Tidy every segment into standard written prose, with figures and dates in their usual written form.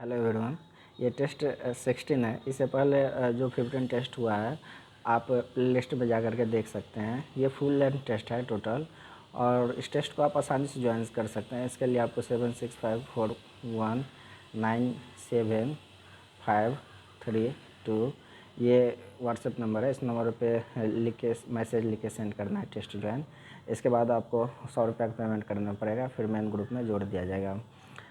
Hello everyone. ये test 16 है। इससे पहले जो 15 टेस्ट हुआ है आप लिस्ट में जा कर के देख सकते हैं। ये फुल लेंथ टेस्ट है टोटल, और इस टेस्ट को आप आसानी से ज्वाइन कर सकते हैं। इसके लिए आपको 7654197532 ये व्हाट्सएप नंबर है। इस नंबर पे लिख के मैसेज लिख के सेंड करना है टेस्ट ज्वाइन। इसके बाद आपको 100 रुपये का पेमेंट करना पड़ेगा, फिर मेन ग्रुप में जोड़ दिया जाएगा।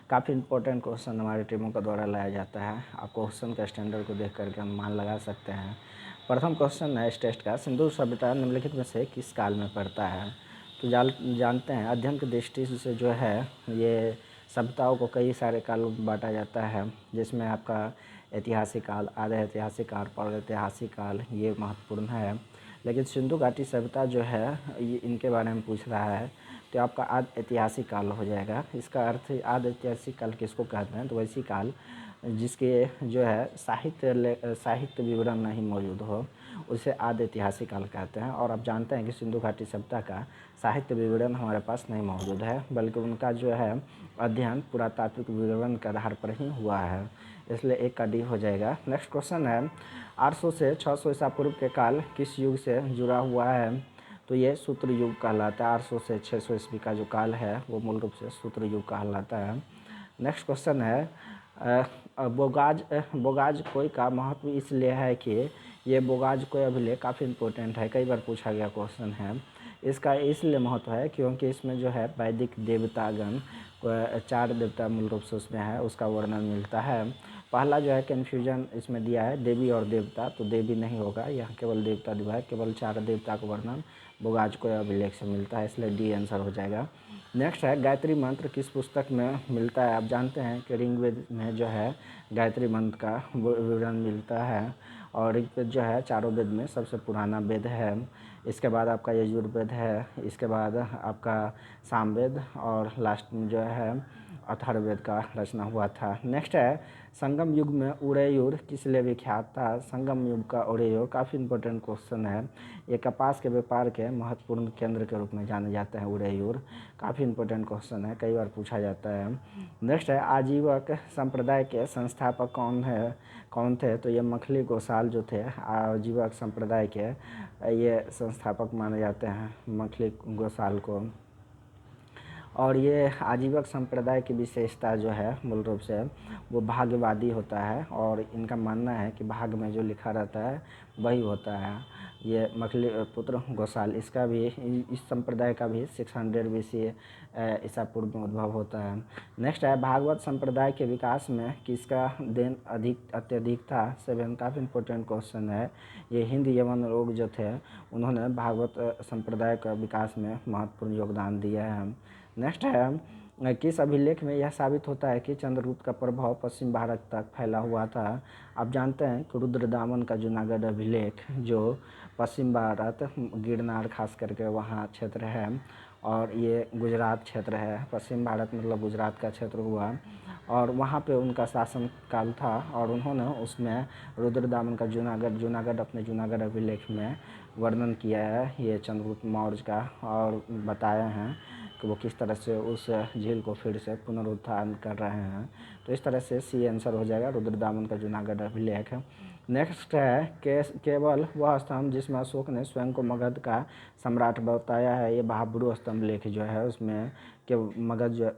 काफ़ी इंपॉर्टेंट क्वेश्चन हमारी टीमों के द्वारा लाया जाता है। आप क्वेश्चन के स्टैंडर्ड को देख करके हम मान लगा सकते हैं। प्रथम क्वेश्चन है इस टेस्ट का, सिंधु सभ्यता निम्नलिखित में से किस काल में पड़ता है? तो जानते हैं अध्ययन की दृष्टि से जो है ये सभ्यताओं को कई सारे कालों में बांटा जाता है, जिसमें आपका ऐतिहासिक काल, आधे ऐतिहासिक काल, प्रागैतिहासिक काल ये महत्वपूर्ण है। लेकिन सिंधु घाटी सभ्यता जो है ये इनके बारे में पूछ रहा है, तो आपका आद ऐतिहासिक काल हो जाएगा। इसका अर्थ आद ऐतिहासिक काल किसको कहते हैं? तो वैसी काल जिसके जो है साहित्य विवरण नहीं मौजूद हो, उसे आद ऐतिहासिक काल कहते हैं। और आप जानते हैं कि सिंधु घाटी सभ्यता का साहित्य विवरण हमारे पास नहीं मौजूद है, बल्कि उनका जो है अध्ययन पुरातात्विक विवरण के आधार पर ही हुआ है, इसलिए एक का डी हो जाएगा। नेक्स्ट क्वेश्चन है, 800 से 600 ईसा पूर्व के काल किस युग से जुड़ा हुआ है? तो ये सूत्र युग कहलाता है। 800 से 600 ईस्वी का जो काल है वो मूल रूप से सूत्र युग कहलाता है। नेक्स्ट क्वेश्चन है, बोगाज कोय का महत्व इसलिए है कि ये बोगाज कोय अभिलेख काफ़ी इम्पोर्टेंट है, कई बार पूछा गया क्वेश्चन है। इसका इसलिए महत्व है क्योंकि इसमें जो है वैदिक देवतागण 4 देवता मूल रूप से उसमें है, उसका वर्णन मिलता है। पहला जो है कन्फ्यूजन इसमें दिया है देवी और देवता, तो देवी नहीं होगा, यहाँ केवल देवता दिया है। केवल 4 देवता का वर्णन बोगाज कोय अभिलेख से मिलता है, इसलिए डी आंसर हो जाएगा। नेक्स्ट है, गायत्री मंत्र किस पुस्तक में मिलता है? आप जानते हैं कि ऋग्वेद में जो है गायत्री मंत्र का विवरण मिलता है, और ऋग्वेद जो है चारों वेद में सबसे पुराना वेद है। इसके बाद आपका यजुर्वेद है, इसके बाद आपका सामवेद, और लास्ट में जो है अथर्ववेद का रचना हुआ था। नेक्स्ट है, संगम युग में उदयपुर किस लिए विख्यात था? संगम युग का उदयपुर काफ़ी इंपॉर्टेंट क्वेश्चन है। ये कपास के व्यापार के महत्वपूर्ण केंद्र के रूप में जाने जाते हैं उदयपुर। काफ़ी इंपॉर्टेंट क्वेश्चन है, कई बार पूछा जाता है। नेक्स्ट है, आजीवक संप्रदाय के संस्थापक कौन थे? तो ये मखली गोसाल जो थे आजीवक संप्रदाय के ये संस्थापक माने जाते हैं, मखली गोसाल को। और ये आजीवक संप्रदाय की विशेषता जो है मूल रूप से वो भाग्यवादी होता है, और इनका मानना है कि भाग्य में जो लिखा रहता है वही होता है। ये मखली पुत्र गोसाल, इसका भी इस संप्रदाय का भी 600 BC ईसा पूर्व में उद्भव होता है। नेक्स्ट है, भागवत संप्रदाय के विकास में किसका देन अत्यधिक था? 7 काफ़ी इंपॉर्टेंट क्वेश्चन है। ये हिंद यवन लोग जो थे उन्होंने भागवत संप्रदाय का विकास में महत्वपूर्ण योगदान दिया है। नेक्स्ट है, किस अभिलेख में यह साबित होता है कि चंद्रगुप्त का प्रभाव पश्चिम भारत तक फैला हुआ था? आप जानते हैं कि रुद्रदामन का जूनागढ़ अभिलेख जो पश्चिम भारत गिरनार खास करके वहाँ क्षेत्र है, और ये गुजरात क्षेत्र है। पश्चिम भारत मतलब गुजरात का क्षेत्र हुआ, और वहाँ पे उनका शासन काल था, और उन्होंने उसमें रुद्रदामन का जूनागढ़ अपने जूनागढ़ अभिलेख में वर्णन किया है ये चंद्रगुप्त मौर्य का, और बताए हैं कि वो किस तरह से उस झील को फिर से पुनरुत्थान कर रहे हैं। तो इस तरह से सी आंसर हो जाएगा, रुद्रदामन का जूनागढ़ अभिलेख। नेक्स्ट है, केवल वह स्तंभ जिसमें अशोक ने स्वयं को मगध का सम्राट बताया है, ये महाबरू स्तंभ लेख जो है उसमें कि मगध जो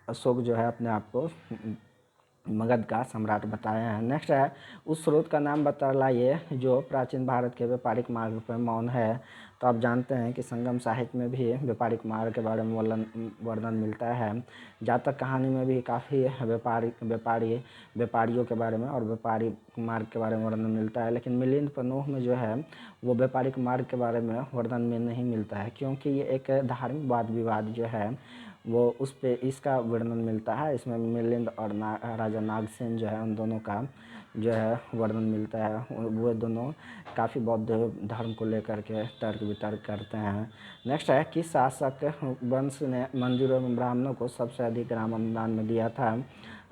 अशोक जो है अपने आप को मगध का सम्राट बताया है। नेक्स्ट है, उस स्रोत का नाम बतलाइए जो प्राचीन भारत के व्यापारिक मार्ग पर मौन है। तो आप जानते हैं कि संगम साहित्य में भी व्यापारिक मार्ग के बारे में वर्णन मिलता है। जातक कहानी में भी काफ़ी व्यापारियों के बारे में और व्यापारिक मार्ग के बारे में वर्णन मिलता है, लेकिन मिलिंद पन्नोह में जो है वो व्यापारिक मार्ग के बारे में वर्णन में नहीं मिलता है, क्योंकि ये एक धार्मिक वाद विवाद जो है वो उस पे इसका वर्णन मिलता है। इसमें मिलिंद और राजा नागसेन जो है उन दोनों का जो है वर्णन मिलता है। वो दोनों काफ़ी बौद्ध धर्म को लेकर के तर्क वितर्क करते हैं। नेक्स्ट है, किस शासक वंश ने मंदिरों में ब्राह्मणों को सबसे अधिक ग्राम अनुदान में दिया था?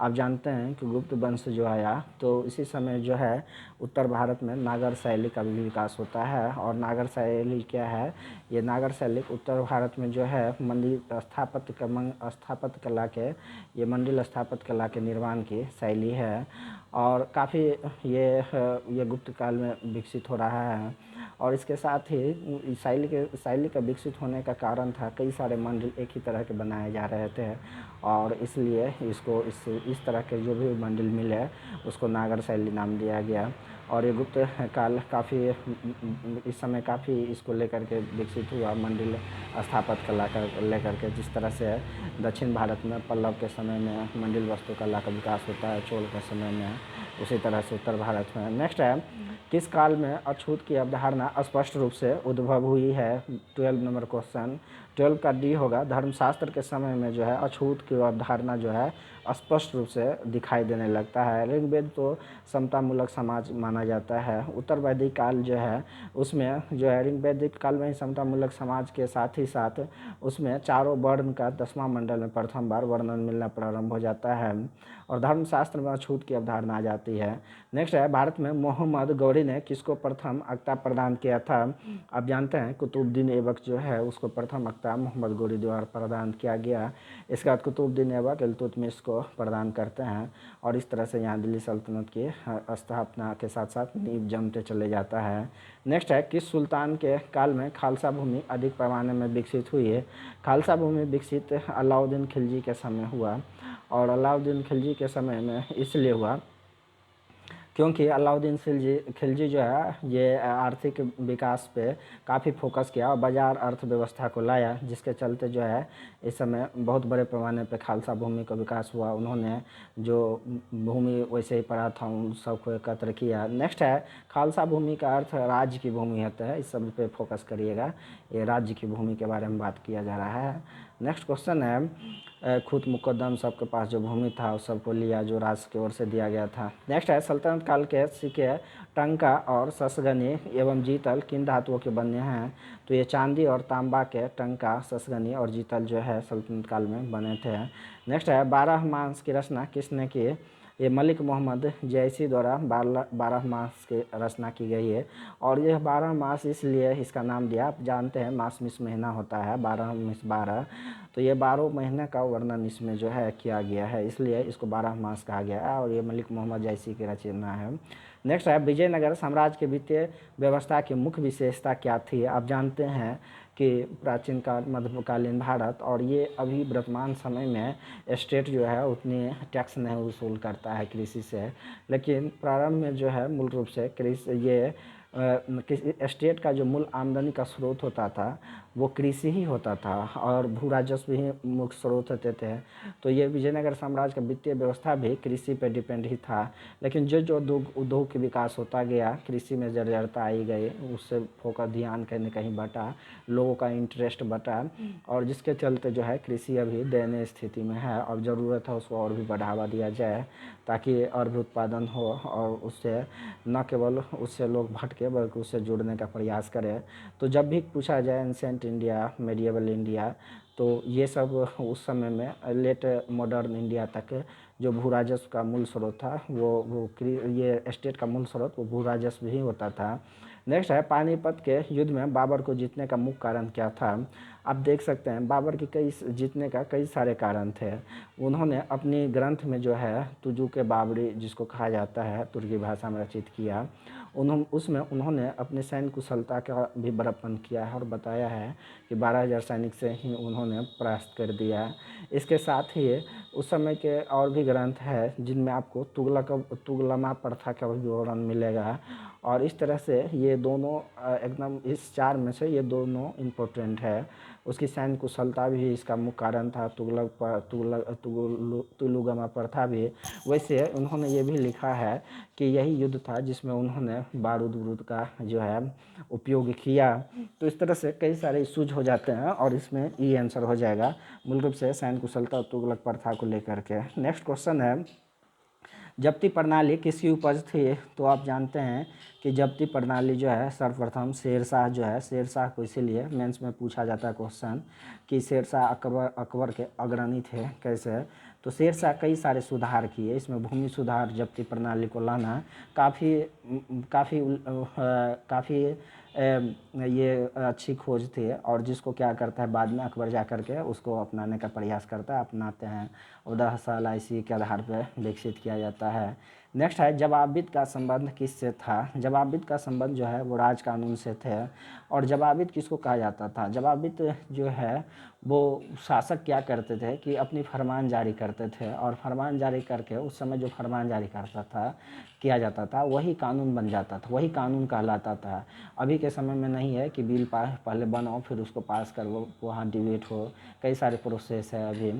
आप जानते हैं कि गुप्त वंश जो आया तो इसी समय जो है उत्तर भारत में नागर शैली का भी विकास होता है। और नागर शैली क्या है, ये नागर शैली उत्तर भारत में जो है मंदिर स्थापत्य कला के, ये मंदिर स्थापत्य कला के निर्माण की शैली है और काफ़ी ये गुप्त काल में विकसित हो रहा है। और इसके साथ ही शैली का विकसित होने का कारण था कई सारे मंदिर एक ही तरह के बनाए जा रहे थे और इसलिए इसको इस तरह के जो भी मंदिर मिले उसको नागर शैली नाम दिया गया। और ये गुप्त काल काफ़ी इस समय काफ़ी इसको लेकर के विकसित हुआ मंदिर स्थापत्य कला का लेकर के। जिस तरह से दक्षिण भारत में पल्लव के समय में मंदिर वास्तुकला का विकास होता है, चोल के समय में, उसी तरह से उत्तर भारत में। नेक्स्ट है, किस काल में अछूत की अवधारणा स्पष्ट रूप से उद्भव हुई है? 12 नंबर क्वेश्चन, 12 का डी होगा। धर्मशास्त्र के समय में जो है अछूत की अवधारणा जो है स्पष्ट रूप से दिखाई देने लगता है। ऋग्वेद तो समतामूलक समाज माना जाता है। उत्तर वैदिक काल जो है उसमें जो है ऋग्वैदिक काल में ही समतामूलक समाज के साथ ही साथ उसमें चारों वर्ण का 10वां मंडल में प्रथम बार वर्णन मिलना प्रारंभ हो जाता है और धर्मशास्त्र में अछूत की अवधारणा आ जाती है। नेक्स्ट है, भारत में मोहम्मद गौरी ने किसको प्रथम अक्ता प्रदान किया था? आप जानते हैं कुतुबुद्दीन ऐबक जो है उसको प्रथम अक्ता मोहम्मद गौरी द्वारा प्रदान किया गया। इसके बाद कुतुबुद्दीन ऐबक इल्तुतमिश को प्रदान करते हैं और इस तरह से यहाँ दिल्ली सल्तनत की स्थापना के साथ साथ नींव जमते चले जाता है। नेक्स्ट है, किस सुल्तान के काल में खालसा भूमि अधिक पैमाने में विकसित हुई है? खालसा भूमि विकसित अलाउद्दीन खिलजी के समय हुआ और अलाउद्दीन खिलजी के समय में इसलिए हुआ क्योंकि अलाउद्दीन खिलजी जो है ये आर्थिक विकास पे काफ़ी फोकस किया और बाज़ार अर्थव्यवस्था को लाया, जिसके चलते जो है इस समय बहुत बड़े पैमाने पे खालसा भूमि का विकास हुआ। उन्होंने जो भूमि वैसे ही पड़ा था उन सबको एकत्र किया। नेक्स्ट है, खालसा भूमि का अर्थ राज्य की भूमि होता है, इस सब पे फोकस करिएगा, ये राज्य की भूमि के बारे में बात किया जा रहा है। नेक्स्ट क्वेश्चन है, खुद मुकद्दम सबके पास जो भूमि था उस सबको लिया जो राष्ट्र की ओर से दिया गया था। नेक्स्ट है, सल्तनत काल के सिक्के टंका और ससगनी एवं जीतल किन धातुओं के बने हैं? तो ये चांदी और तांबा के टंका, ससगनी और जीतल जो है सल्तनत काल में बने थे। नेक्स्ट है, 12 मास की रचना किसने की? ये मलिक मोहम्मद जैसी द्वारा 12 मास की रचना की गई है और यह 12 मास इसलिए इसका नाम दिया, आप जानते हैं मास मिस महीना होता है, 12 मिस 12, तो ये 12 महीने का वर्णन इसमें जो है किया गया है, इसलिए इसको 12 मास कहा गया है और ये मलिक मोहम्मद जैसी की रचना है। नेक्स्ट है, विजयनगर साम्राज्य के वित्तीय व्यवस्था की मुख्य विशेषता क्या थी? आप जानते हैं कि प्राचीन काल मध्यकालीन भारत और ये अभी वर्तमान समय में स्टेट जो है उतनी टैक्स नहीं वसूल करता है कृषि से, लेकिन प्रारंभ में जो है मूल रूप से कृषि ये किसी स्टेट का जो मूल आमदनी का स्रोत होता था वो कृषि ही होता था और भू राजस्व ही मुख्य स्रोत होते थे। तो ये विजयनगर साम्राज्य का वित्तीय व्यवस्था भी कृषि पर डिपेंड ही था, लेकिन जो उद्योग के विकास होता गया, कृषि में जर्जरता आई गई, उससे फोकस ध्यान कहीं न कहीं बटा, लोगों का इंटरेस्ट बटा और जिसके चलते जो है कृषि अभी दयनीय स्थिति में है और ज़रूरत है उसको और भी बढ़ावा दिया जाए ताकि और भी उत्पादन हो और उससे न केवल उससे लोग भटके बल्कि उससे जुड़ने का प्रयास करें। तो जब भी पूछा जाए एंशिएंट इंडिया, मेडिएवल इंडिया, तो ये सब उस समय में लेट मॉडर्न इंडिया तक जो भू राजस्व का मूल स्रोत था वो ये स्टेट का मूल स्रोत वो भू राजस्व ही होता था। नेक्स्ट है, पानीपत के युद्ध में बाबर को जीतने का मुख्य कारण क्या था? आप देख सकते हैं बाबर की जीतने का कई सारे कारण थे। उन्होंने अपनी ग्रंथ में जो है तुजुक बाबरी जिसको कहा जाता है तुर्की भाषा में रचित किया, उसमें उन्होंने अपने सैन्य कुशलता का भी बड़प्पन किया है और बताया है कि 12,000 सैनिक से ही उन्होंने परास्त कर दिया। इसके साथ ही उस समय के और भी ग्रंथ है जिनमें आपको तुगलमा प्रथा का विवरण मिलेगा और इस तरह से ये दोनों एकदम इस 4 में से ये दोनों इम्पोर्टेंट है। उसकी सैन्य कुशलता भी इसका मुख्य कारण था, तुगलमा प्रथा भी। वैसे उन्होंने ये भी लिखा है कि यही युद्ध था जिसमें उन्होंने बारूद का जो है उपयोग किया। तो इस तरह से कई सारे इश्यूज हो जाते हैं और इसमें ये आंसर हो जाएगा मूल रूप से सैन्य कुशलता और तुगलक प्रथा को लेकर के। नेक्स्ट क्वेश्चन है, जब्ती प्रणाली किसकी उपज थी? तो आप जानते हैं कि जब्ती प्रणाली जो है सर्वप्रथम शेरशाह जो है, शेरशाह को इसीलिए मेंस में पूछा जाता है क्वेश्चन कि शेरशाह अकबर के अग्रणी थे कैसे? तो शेरशाह कई सारे सुधार किए, इसमें भूमि सुधार जब्ती प्रणाली को लाना काफ़ी काफ़ी काफ़ी ये अच्छी खोज थी, और जिसको क्या करता है बाद में अकबर जा कर के उसको अपनाने का प्रयास करता है, अपनाते हैं। 10 साल इसी के आधार पर विकसित किया जाता है। नेक्स्ट है जवाबिद का संबंध किससे था। जवाबिद का संबंध जो है वो राज कानून से थे। और जवाबिद किसको कहा जाता था, जवाबिद जो है वो शासक क्या करते थे कि अपनी फरमान जारी करते थे, और फरमान जारी करके उस समय जो फरमान जारी करता था किया जाता था वही कानून बन जाता था, वही कानून कहलाता था। अभी के समय में नहीं है कि बिल पहले बनाओ फिर उसको पास करो, वहाँ डिबेट हो, कई सारे प्रोसेस है। अभी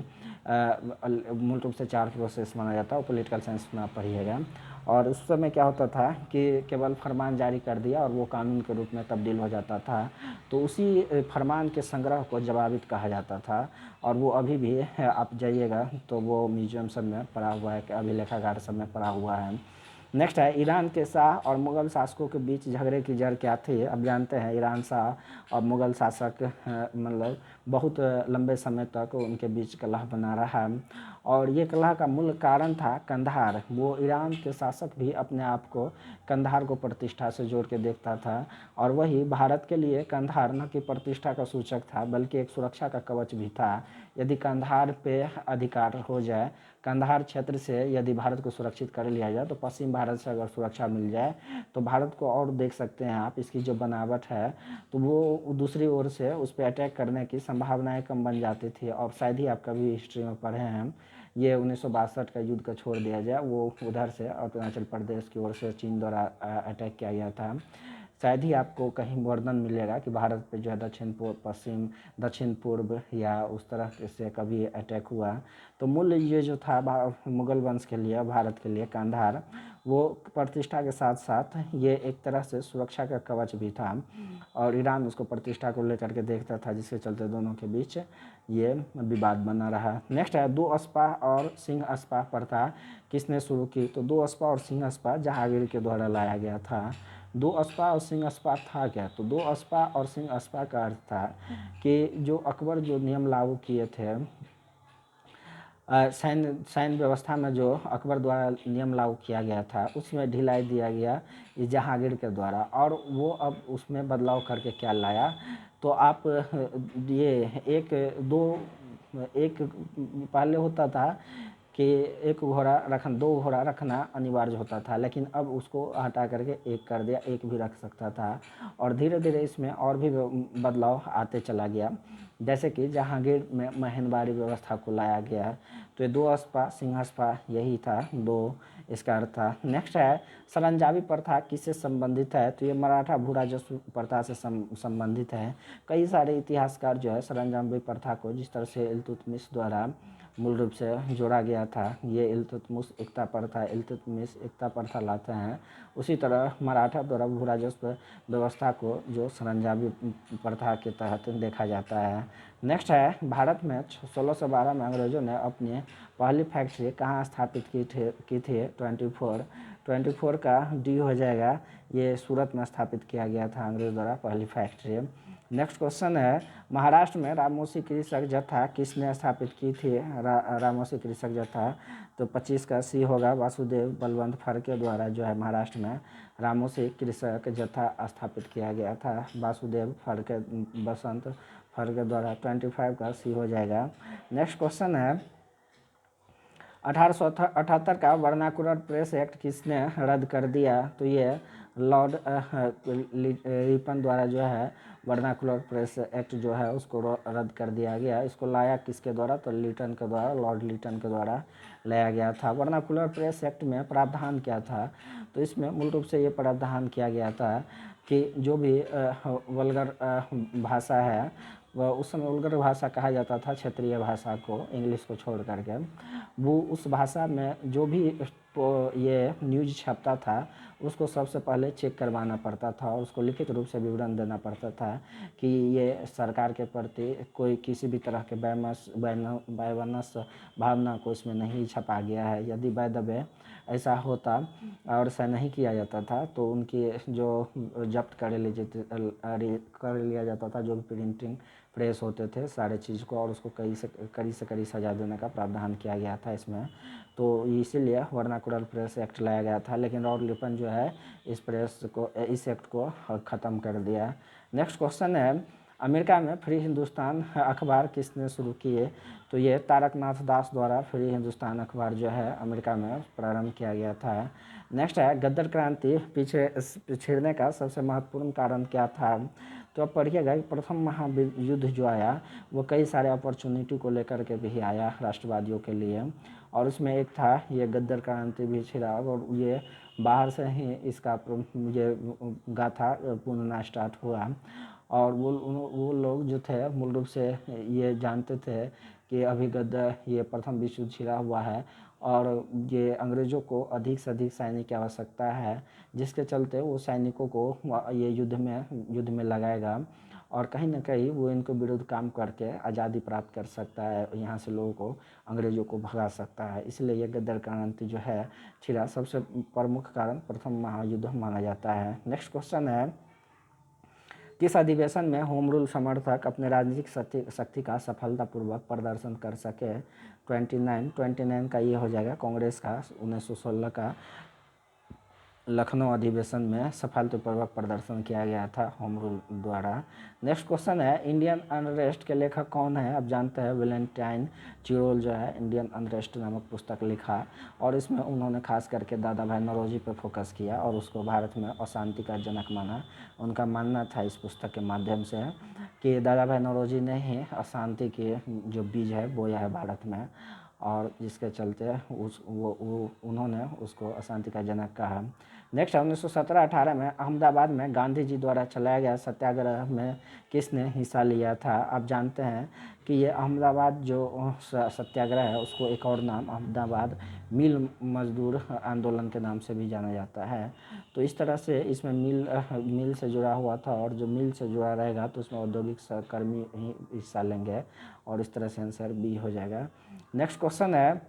मूल रूप से 4 प्रोसेस माना जाता है, वो पॉलिटिकल साइंस में आप पढ़िएगा। और उस समय क्या होता था कि केवल फरमान जारी कर दिया और वो कानून के रूप में तब्दील हो जाता था। तो उसी फरमान के संग्रह को जवाबिद कहा जाता था, और वो अभी भी आप जाइएगा तो वो म्यूजियम सब में पड़ा हुआ है, अभिलेखागार सब में पड़ा हुआ है। नेक्स्ट है ईरान के शाह और मुग़ल शासकों के बीच झगड़े की जड़ क्या थी। अब जानते हैं ईरान शाह और मुग़ल शासक मतलब बहुत लंबे समय तक उनके बीच कलह बना रहा, और ये कलह का मूल कारण था कंधार। वो ईरान के शासक भी अपने आप को कंधार को प्रतिष्ठा से जोड़ के देखता था, और वही भारत के लिए कंधार न कि प्रतिष्ठा का सूचक था बल्कि एक सुरक्षा का कवच भी था। यदि कंधार पे अधिकार हो जाए, कंधार क्षेत्र से यदि भारत को सुरक्षित कर लिया जाए, तो पश्चिम भारत से अगर सुरक्षा मिल जाए तो भारत को, और देख सकते हैं आप इसकी जो बनावट है, तो वो दूसरी ओर से उस पर अटैक करने की संभावनाएं कम बन जाती थी। और शायद ही आप कभी हिस्ट्री में पढ़े हैं ये 1962 का युद्ध का छोड़ दिया जाए, वो उधर से अरुणाचल प्रदेश की ओर से चीन द्वारा अटैक किया गया था। शायद ही आपको कहीं वर्णन मिलेगा कि भारत पे जो है दक्षिण पूर्व पश्चिम दक्षिण पूर्व या उस तरह से कभी अटैक हुआ। तो मूल ये जो था मुग़ल वंश के लिए, भारत के लिए कंधार वो प्रतिष्ठा के साथ साथ ये एक तरह से सुरक्षा का कवच भी था, और ईरान उसको प्रतिष्ठा को लेकर के देखता था, जिसके चलते दोनों के बीच ये विवाद बना रहा। नेक्स्ट है दो अस्पा और सिंह अस्पा प्रथा किसने शुरू की। तो दो अस्पा और सिंह अस्पा जहांगीर के द्वारा लाया गया था। दो अस्पा और सिंह अस्पा था क्या, तो दो अस्पा और सिंह अस्पा का अर्थ था कि जो अकबर जो नियम लागू किए थे सैन्य व्यवस्था में, जो अकबर द्वारा नियम लागू किया गया था उसमें ढिलाई दिया गया इस जहांगीर के द्वारा, और वो अब उसमें बदलाव करके क्या लाया। तो आप ये एक पहले होता था कि दो घोड़ा रखना अनिवार्य होता था, लेकिन अब उसको हटा करके एक कर दिया, एक भी रख सकता था। और धीरे धीरे इसमें और भी बदलाव आते चला गया, जैसे कि जहांगीर में महेंद्रवाड़ी व्यवस्था को लाया गया। तो ये दो अस्पा सिंहस्पा यही था, दो इसका अर्थ था। नेक्स्ट है सरंजावी प्रथा किससे संबंधित है। तो ये मराठा भू राजस्व प्रथा से संबंधित है। कई सारे इतिहासकार जो है सरंजावी प्रथा को जिस तरह से इल्तुतमिश द्वारा मूल रूप से जोड़ा गया था, ये इल्तुतमिश एकता प्रथा लाते हैं, उसी तरह मराठा द्वारा भू राजस्व व्यवस्था को जो सरंजावी प्रथा के तहत देखा जाता है। नेक्स्ट है भारत में 1612 में अंग्रेज़ों ने अपनी पहली फैक्ट्री कहाँ स्थापित की थी। 24 का डी हो जाएगा, ये सूरत में स्थापित किया गया था अंग्रेज़ द्वारा पहली फैक्ट्री। नेक्स्ट क्वेश्चन है महाराष्ट्र में रामोशी कृषक जत्था किसने स्थापित की थी। रामोशी कृषक जत्था, तो 25 का सी होगा, वासुदेव बलवंत फड़के द्वारा जो है महाराष्ट्र में रामोशी कृषक जत्था स्थापित किया गया था, वासुदेव फड़के बसंत फड़के द्वारा। 25 का सी हो जाएगा। नेक्स्ट क्वेश्चन है 1878 का वर्नाकुलर प्रेस एक्ट किसने रद्द कर दिया। तो ये लॉर्ड रिपन द्वारा जो है वर्नाकुलर प्रेस एक्ट जो है उसको रद्द कर दिया गया। इसको लाया किसके द्वारा, तो लिटन के द्वारा, लॉर्ड लिटन के द्वारा लाया गया था। वर्नाकुलर प्रेस एक्ट में प्रावधान क्या था, तो इसमें मूल रूप से ये प्रावधान किया गया था कि जो भी वल्गर भाषा है, वह उस समय वल्गर भाषा कहा जाता था क्षेत्रीय भाषा को, इंग्लिश को छोड़ करके, वो उस भाषा में जो भी ये न्यूज़ छपता था उसको सबसे पहले चेक करवाना पड़ता था, और उसको लिखित रूप से विवरण देना पड़ता था कि ये सरकार के प्रति कोई किसी भी तरह के वैमनस्य भावना को इसमें नहीं छपा गया है। यदि बाय द वे ऐसा होता और ऐसा नहीं किया जाता था तो उनकी जो जब्त कर लिया जाता था जो भी प्रिंटिंग प्रेस होते थे सारे चीज़ को, और उसको कड़ी से कड़ी सज़ा देने का प्रावधान किया गया था इसमें। तो इसीलिए वर्नाकुलर प्रेस एक्ट लाया गया था, लेकिन रॉड लिपन जो है इस एक्ट को ख़त्म कर दिया। नेक्स्ट क्वेश्चन है, अमेरिका में फ्री हिंदुस्तान अखबार किसने शुरू किए? तो ये तारकनाथ दास द्वारा फ्री हिंदुस्तान अखबार जो है अमेरिका में प्रारंभ किया गया था। नेक्स्ट है, गद्दर क्रांति पिछड़ने का सबसे महत्वपूर्ण कारण क्या था? तो अब पढ़िएगा कि प्रथम महायुद्ध जो आया वो कई सारे अपॉर्चुनिटी को लेकर के भी आया राष्ट्रवादियों के लिए, और उसमें एक था ये गद्दर क्रांति भी छिड़ा, और ये बाहर से ही इसका ये गाथा पुनः स्टार्ट हुआ। और वो लोग जो थे मूल रूप से ये जानते थे कि अभी गद्दर ये प्रथम विश्व युद्ध छिड़ा हुआ है और ये अंग्रेज़ों को अधिक से अधिक सैनिक की आवश्यकता है, जिसके चलते वो सैनिकों को ये युद्ध में लगाएगा और कहीं ना कहीं वो इनको विरुद्ध काम करके आज़ादी प्राप्त कर सकता है, यहाँ से लोगों को अंग्रेज़ों को भगा सकता है। इसलिए ये गद्दर क्रांति जो है छिड़ा सबसे प्रमुख कारण प्रथम महायुद्ध माना जाता है। नेक्स्ट क्वेश्चन है, किस अधिवेशन में होम रूल समर्थक अपने राजनीतिक शक्ति का सफलतापूर्वक प्रदर्शन कर सके? 29 का ये हो जाएगा कांग्रेस का 1916 का लखनऊ अधिवेशन में सफलतापूर्वक प्रदर्शन किया गया था होम रूल द्वारा। नेक्स्ट क्वेश्चन है, इंडियन अनरेस्ट के लेखक कौन है? आप जानते हैं वैलेंटाइन चिरोल जो है इंडियन अनरेस्ट नामक पुस्तक लिखा, और इसमें उन्होंने खास करके दादा भाई नौरोजी पर फोकस किया और उसको भारत में अशांति का जनक माना। उनका मानना था इस पुस्तक के माध्यम से कि दादा भाई नौरोजी ने ही अशांति के जो बीज है बोया है भारत में, और जिसके चलते उन्होंने उसको अशांति का जनक कहा। नेक्स्ट 1917-18 में अहमदाबाद में गांधी जी द्वारा चलाया गया सत्याग्रह में किसने हिस्सा लिया था? आप जानते हैं कि ये अहमदाबाद जो सत्याग्रह है उसको एक और नाम अहमदाबाद मिल मजदूर आंदोलन के नाम से भी जाना जाता है। तो इस तरह से इसमें मिल से जुड़ा हुआ था, और जो मिल से जुड़ा रहेगा तो उसमें औद्योगिक सहकर्मी ही हिस्सा लेंगे, और इस तरह से आंसर बी हो जाएगा। नेक्स्ट क्वेश्चन है,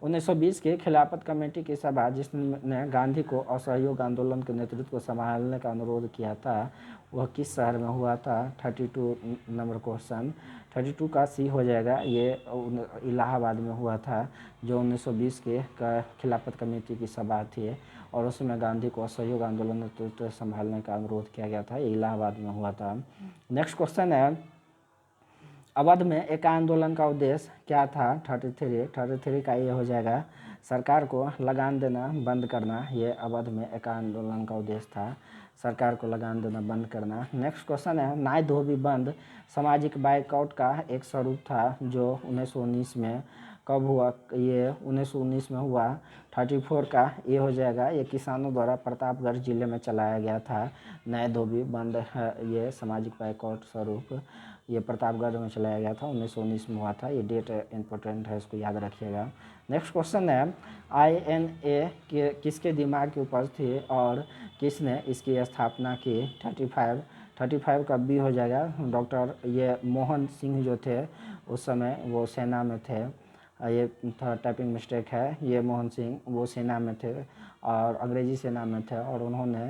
1920 की खिलाफत कमेटी की सभा जिसने गांधी को असहयोग आंदोलन के नेतृत्व को संभालने का अनुरोध किया था वह किस शहर में हुआ था? 32 नंबर क्वेश्चन, 32 का सी हो जाएगा। ये इलाहाबाद में हुआ था जो 1920 के खिलाफत कमेटी की सभा थी, और उसमें गांधी को असहयोग आंदोलन नेतृत्व संभालने का अनुरोध किया गया था। ये इलाहाबाद में हुआ था। नेक्स्ट क्वेश्चन है, अवध में एका आंदोलन का उद्देश्य क्या था? 33 का ये हो जाएगा सरकार को लगान देना बंद करना। ये अवध में एका आंदोलन का उद्देश्य था, सरकार को लगान देना बंद करना। नेक्स्ट क्वेश्चन है, नाय धोबी बंद सामाजिक बाइकआउट का एक स्वरूप था जो 1919 में कब हुआ? ये 1919 में हुआ। 34 का ये हो जाएगा, ये किसानों द्वारा प्रतापगढ़ जिले में चलाया गया था। नाय धोबी बंद ये सामाजिक बाइकआउट स्वरूप ये प्रतापगढ़ में चलाया गया था, 1919 में हुआ था। ये डेट इम्पोर्टेंट है, इसको याद रखिएगा। नेक्स्ट क्वेश्चन है, INA के किसके दिमाग की उपज थी और किसने इसकी स्थापना की? 35 का बी हो जाएगा। डॉक्टर ये मोहन सिंह जो थे उस समय वो सेना में थे। ये थोड़ा टाइपिंग मिस्टेक है, ये मोहन सिंह वो सेना में थे और अंग्रेजी सेना में थे, और उन्होंने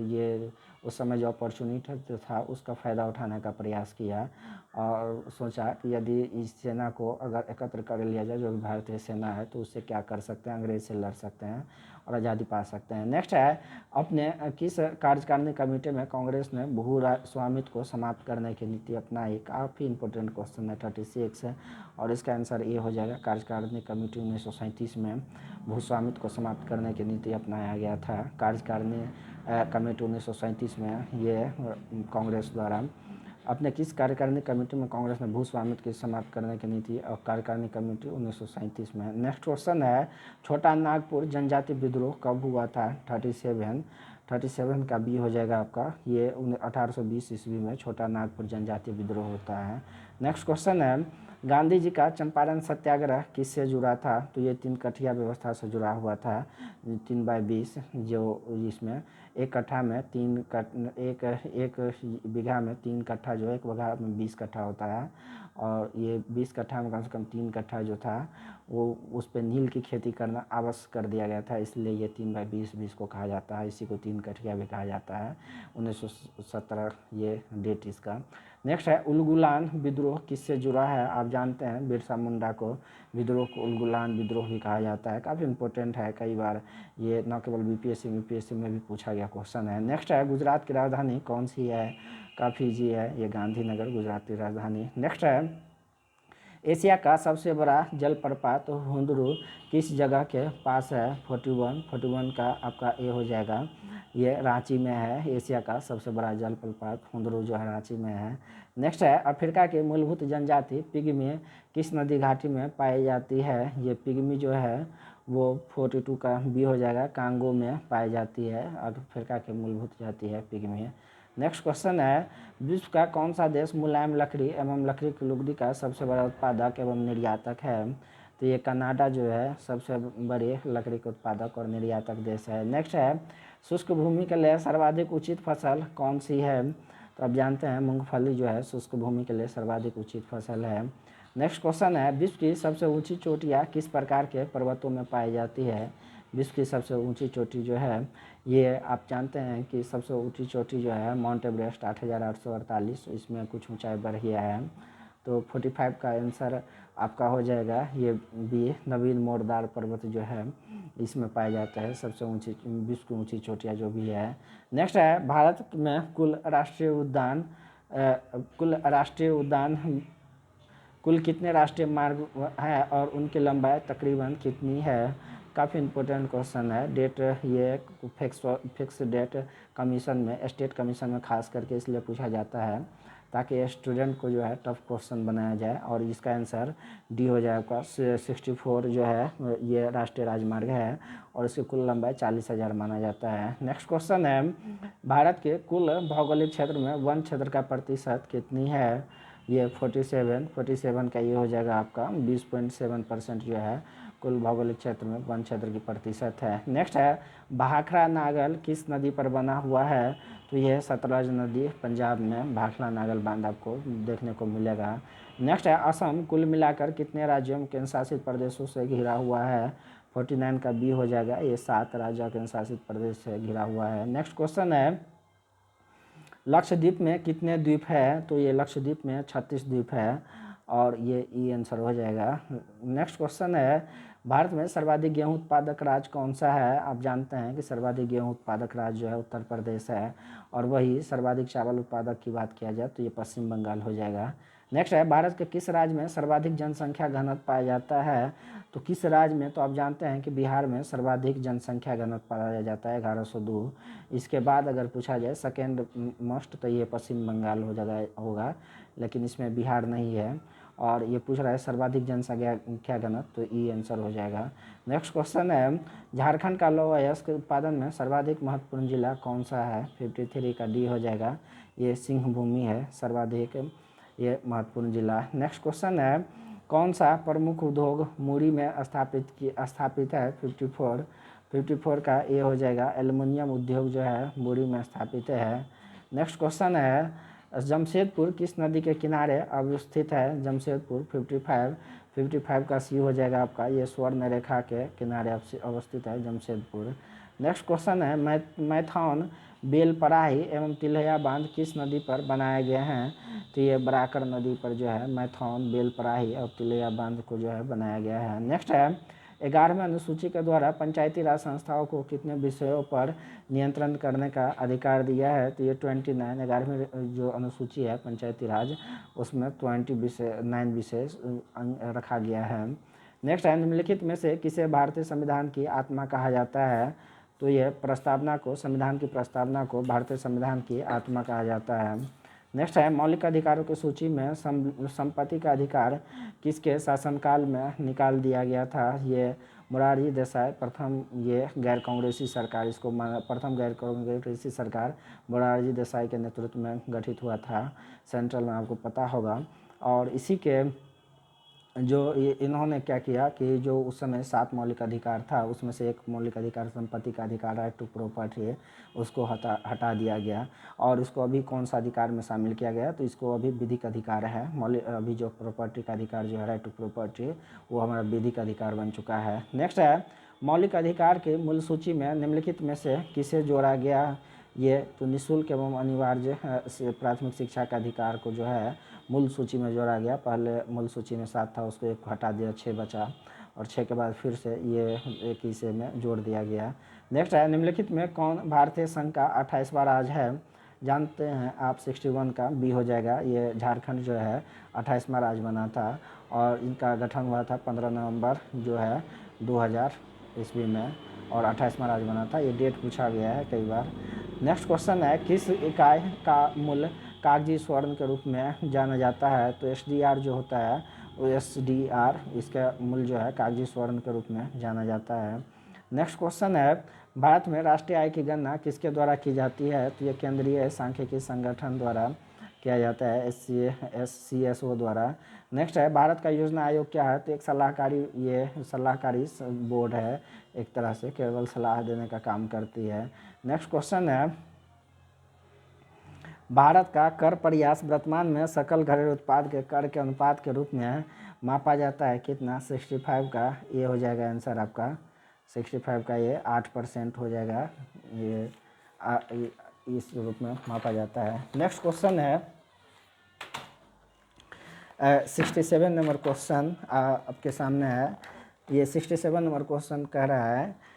ये उस समय जो अपॉर्चुनिटी था उसका फ़ायदा उठाने का प्रयास किया और सोचा कि यदि इस सेना को अगर एकत्र कर लिया जाए जो भारतीय सेना है तो उससे क्या कर सकते हैं, अंग्रेज से लड़ सकते हैं और आज़ादी पा सकते हैं। नेक्स्ट है, अपने किस कार्यकारिणी कमेटी में कांग्रेस ने भू स्वामित्व को समाप्त करने की नीति अपनाई? काफ़ी इंपॉर्टेंट क्वेश्चन है, 36 है, और इसका आंसर ये हो जाएगा। कार्यकारिणी कमेटी 1937 में भू स्वामित्व को समाप्त करने की नीति अपनाया गया था। कार्यकारिणी कमेटी 1937 में ये कांग्रेस द्वारा अपने किस कार्यकारिणी कमेटी में कांग्रेस ने भू स्वामित्व की समाप्त करने की नीति और कार्यकारिणी कमेटी 1937 में। नेक्स्ट क्वेश्चन है, छोटा नागपुर जनजाति विद्रोह कब हुआ था? 37 का बी हो जाएगा आपका। ये 1820 ईस्वी में छोटा नागपुर जनजाति विद्रोह होता है। नेक्स्ट क्वेश्चन है, गांधी जी का चंपारण सत्याग्रह किससे जुड़ा था? तो ये 3 कठिया व्यवस्था से जुड़ा हुआ था। 3/20 जो इसमें एक कट्ठा में एक बीघा में 3 कट्ठा जो है, 1 बीघा में 20 कट्ठा होता है, और ये 20 कट्ठा में कम से कम 3 कट्ठा जो था वो उस पर नील की खेती करना आवश्यक कर दिया गया था, इसलिए ये 3/20 को कहा जाता है। इसी को 3 कठिया भी कहा जाता है। 1917 ये डेट इसका। नेक्स्ट है उलगुलान विद्रोह किससे जुड़ा है? आप जानते हैं बिरसा मुंडा को विद्रोह को उलगुलान विद्रोह भी कहा जाता है। काफ़ी इंपॉर्टेंट है, कई बार ये न केवल बीपीएससी में भी पूछा गया क्वेश्चन है। नेक्स्ट है गुजरात की राजधानी कौन सी है? काफ़ी ईजी है, ये गांधीनगर गुजरात की राजधानी। नेक्स्ट है एशिया का सबसे बड़ा जलप्रपात हुंदरू किस जगह के पास है? 41 का आपका ए हो जाएगा, ये रांची में है। एशिया का सबसे बड़ा जलप्रपात हुंदरू जो है रांची में है। नेक्स्ट है अफ्रीका की मूलभूत जनजाति पिग्मी किस नदी घाटी में पाई जाती है? ये पिग्मी जो है वो 42 का बी हो जाएगा, कांगो में पाई जाती है। अफ्रीका की मूलभूत जाति है पिग्मी। नेक्स्ट क्वेश्चन है विश्व का कौन सा देश मुलायम लकड़ी एवं लकड़ी की लुगदी का सबसे बड़ा उत्पादक एवं निर्यातक है? तो ये कनाडा जो है सबसे बड़ी लकड़ी के उत्पादक और निर्यातक देश है। नेक्स्ट है शुष्क भूमि के लिए सर्वाधिक उचित फसल कौन सी है? तो आप जानते हैं मूंगफली जो है शुष्क भूमि के लिए सर्वाधिक उचित फसल है। नेक्स्ट क्वेश्चन है विश्व की सबसे ऊंची चोटियाँ किस प्रकार के पर्वतों में पाई जाती है? विश्व की सबसे ऊंची चोटी जो है ये आप जानते हैं कि सबसे ऊंची चोटी जो है माउंट एवरेस्ट 8,848, इसमें कुछ ऊंचाई बढ़ गया है। तो 45 का आंसर आपका हो जाएगा ये बी, नवीन मोरदार पर्वत जो है इसमें पाया जाता है सबसे ऊंची विश्व की ऊंची चोटियाँ जो भी है। नेक्स्ट है भारत में कुल कितने राष्ट्रीय मार्ग हैं और उनकी लंबाई तकरीबन कितनी है? काफ़ी इंपॉर्टेंट क्वेश्चन है। डेट ये फिक्स डेट कमीशन में, स्टेट कमीशन में खास करके इसलिए पूछा जाता है ताकि स्टूडेंट को जो है टफ क्वेश्चन बनाया जाए, और इसका आंसर डी हो जाएगा। 64 जो है ये राष्ट्रीय राजमार्ग है और इसकी कुल लंबाई 40,000 माना जाता है। नेक्स्ट क्वेश्चन है भारत के कुल भौगोलिक क्षेत्र में वन क्षेत्र का प्रतिशत कितनी है? ये 47 का ये हो जाएगा आपका 20.7% जो है कुल भौगोलिक क्षेत्र में वन क्षेत्र की प्रतिशत है। नेक्स्ट है भाखड़ा नागल किस नदी पर बना हुआ है? तो यह सतलज नदी, पंजाब में भाखड़ा नागल बांध आपको देखने को मिलेगा। नेक्स्ट है असम कुल मिलाकर कितने राज्यों केंद्र शासित प्रदेशों से घिरा हुआ है? 49 का बी हो जाएगा, ये 7 राज्यों केंद्र शासित प्रदेश से घिरा हुआ है। नेक्स्ट क्वेश्चन है लक्षद्वीप में कितने द्वीप है? तो ये लक्षद्वीप में 36 द्वीप है और ये ई आंसर हो जाएगा। नेक्स्ट क्वेश्चन है भारत में सर्वाधिक गेहूं उत्पादक राज्य कौन सा है? आप जानते हैं कि सर्वाधिक गेहूं उत्पादक राज्य जो है उत्तर प्रदेश है, और वही सर्वाधिक चावल उत्पादक की बात किया जाए तो ये पश्चिम बंगाल हो जाएगा। नेक्स्ट है भारत के किस राज्य में सर्वाधिक जनसंख्या घनत्व पाया जाता है? तो किस राज्य में? तो आप जानते हैं कि बिहार में सर्वाधिक जनसंख्या घनत्व पाया जाता है 1102। इसके बाद अगर पूछा जाए सेकेंड मोस्ट तो ये पश्चिम बंगाल हो जाएगा होगा, लेकिन इसमें बिहार नहीं है। और ये पूछ रहा है सर्वाधिक जनसंख्या घनत्व, तो ई आंसर हो जाएगा। नेक्स्ट क्वेश्चन है झारखंड का लौह अयस्क उत्पादन में सर्वाधिक महत्वपूर्ण जिला कौन सा है? 53 का डी हो जाएगा, ये सिंहभूमि है सर्वाधिक ये महत्वपूर्ण जिला। नेक्स्ट क्वेश्चन है कौन सा प्रमुख उद्योग मुरी में स्थापित है? 54 का ए हो जाएगा, एल्युमिनियम उद्योग जो है मुरी में स्थापित है। नेक्स्ट क्वेश्चन है जमशेदपुर किस नदी के किनारे अवस्थित है? जमशेदपुर 55 का सी हो जाएगा आपका, ये स्वर्ण रेखा के किनारे अवस्थित है जमशेदपुर। नेक्स्ट क्वेश्चन है मैथॉन बेलपराही एवं तिलैया बांध किस नदी पर बनाए गए हैं? तो ये बराकर नदी पर जो है मैथॉन बेलपराही और तिलैया बांध को जो है बनाया गया है। नेक्स्ट है 11वें अनुसूची के द्वारा पंचायती राज संस्थाओं को कितने विषयों पर नियंत्रण करने का अधिकार दिया है? तो ये 29 11वीं जो अनुसूची है पंचायती राज उसमें 9 विषय रखा गया है। नेक्स्ट है निम्नलिखित में से किसे भारतीय संविधान की आत्मा कहा जाता है? तो यह प्रस्तावना को, संविधान की प्रस्तावना को भारतीय संविधान की आत्मा कहा जाता है। नेक्स्ट है मौलिक अधिकारों की सूची में संपत्ति का अधिकार किसके शासनकाल में निकाल दिया गया था? ये मोरारजी देसाई प्रथम, ये गैर कांग्रेसी सरकार, इसको प्रथम गैर कांग्रेसी सरकार मोरारजी देसाई के नेतृत्व में गठित हुआ था सेंट्रल में, आपको पता होगा। और इसी के जो इन्होंने क्या किया कि जो उस समय 7 मौलिक अधिकार था उसमें से एक मौलिक अधिकार संपत्ति का अधिकार, राइट टू प्रॉपर्टी, उसको हटा दिया गया और इसको अभी कौन सा अधिकार में शामिल किया गया, तो इसको अभी विधिक अधिकार है। मौलिक अभी जो प्रॉपर्टी का अधिकार जो है राइट टू प्रॉपर्टी, वो हमारा विधिक अधिकार बन चुका है। नेक्स्ट है मौलिक अधिकार के मूल सूची में निम्नलिखित में से किसे जोड़ा गया, ये तो निःशुल्क एवं अनिवार्य प्राथमिक शिक्षा का अधिकार को जो है मूल सूची में जोड़ा गया। पहले मूल सूची में 7 था, उसको 1 हटा दिया, 6 बचा और 6 के बाद फिर से ये एक हिस्से में जोड़ दिया गया। नेक्स्ट है निम्नलिखित में कौन भारतीय संघ का 28वां राज्य है, जानते हैं आप 61 का बी हो जाएगा। ये झारखंड जो है 28वां राज्य बना था और इनका गठन हुआ था 15 नवंबर जो है 2000 ईस्वी में और 28वां राज्य बना था। ये डेट पूछा गया है कई बार। नेक्स्ट क्वेश्चन है किस इकाई का मूल्य कागजी स्वर्ण के रूप में जाना जाता है, तो एसडीआर जो होता है वो एसडीआर, इसका मूल्य जो है कागजी स्वर्ण के रूप में जाना जाता है। नेक्स्ट क्वेश्चन है भारत में राष्ट्रीय आय की गणना किसके द्वारा की जाती है, तो ये केंद्रीय सांख्यिकी संगठन द्वारा किया जाता है, SCSO द्वारा। नेक्स्ट है भारत का योजना आयोग क्या है, तो एक सलाहकारी बोर्ड है, एक तरह से केवल सलाह देने का काम करती है। नेक्स्ट क्वेश्चन है भारत का कर प्रयास वर्तमान में सकल घरेलू उत्पाद के कर के अनुपात के रूप में मापा जाता है कितना, 65 का, ये हो जाएगा आंसर आपका 65 का, ये 8% हो जाएगा, ये इस रूप में मापा जाता है। नेक्स्ट क्वेश्चन है 67 नंबर क्वेश्चन आपके सामने है। ये 67 नंबर क्वेश्चन कह रहा है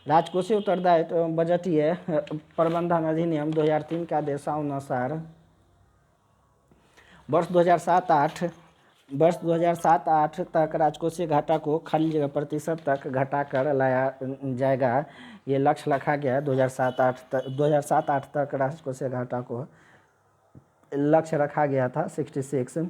राजकोषीय उत्तरदायित्व एवं बजटीय प्रबंधन अधिनियम 2003 के आदेशानुसार वर्ष 2007-8 तक राजकोषीय घाटा को खाली जगह प्रतिशत तक घटा कर लाया जाएगा। ये लक्ष्य रखा गया है 2007-8 तक राजकोषीय घाटा को लक्ष्य रखा गया था 66।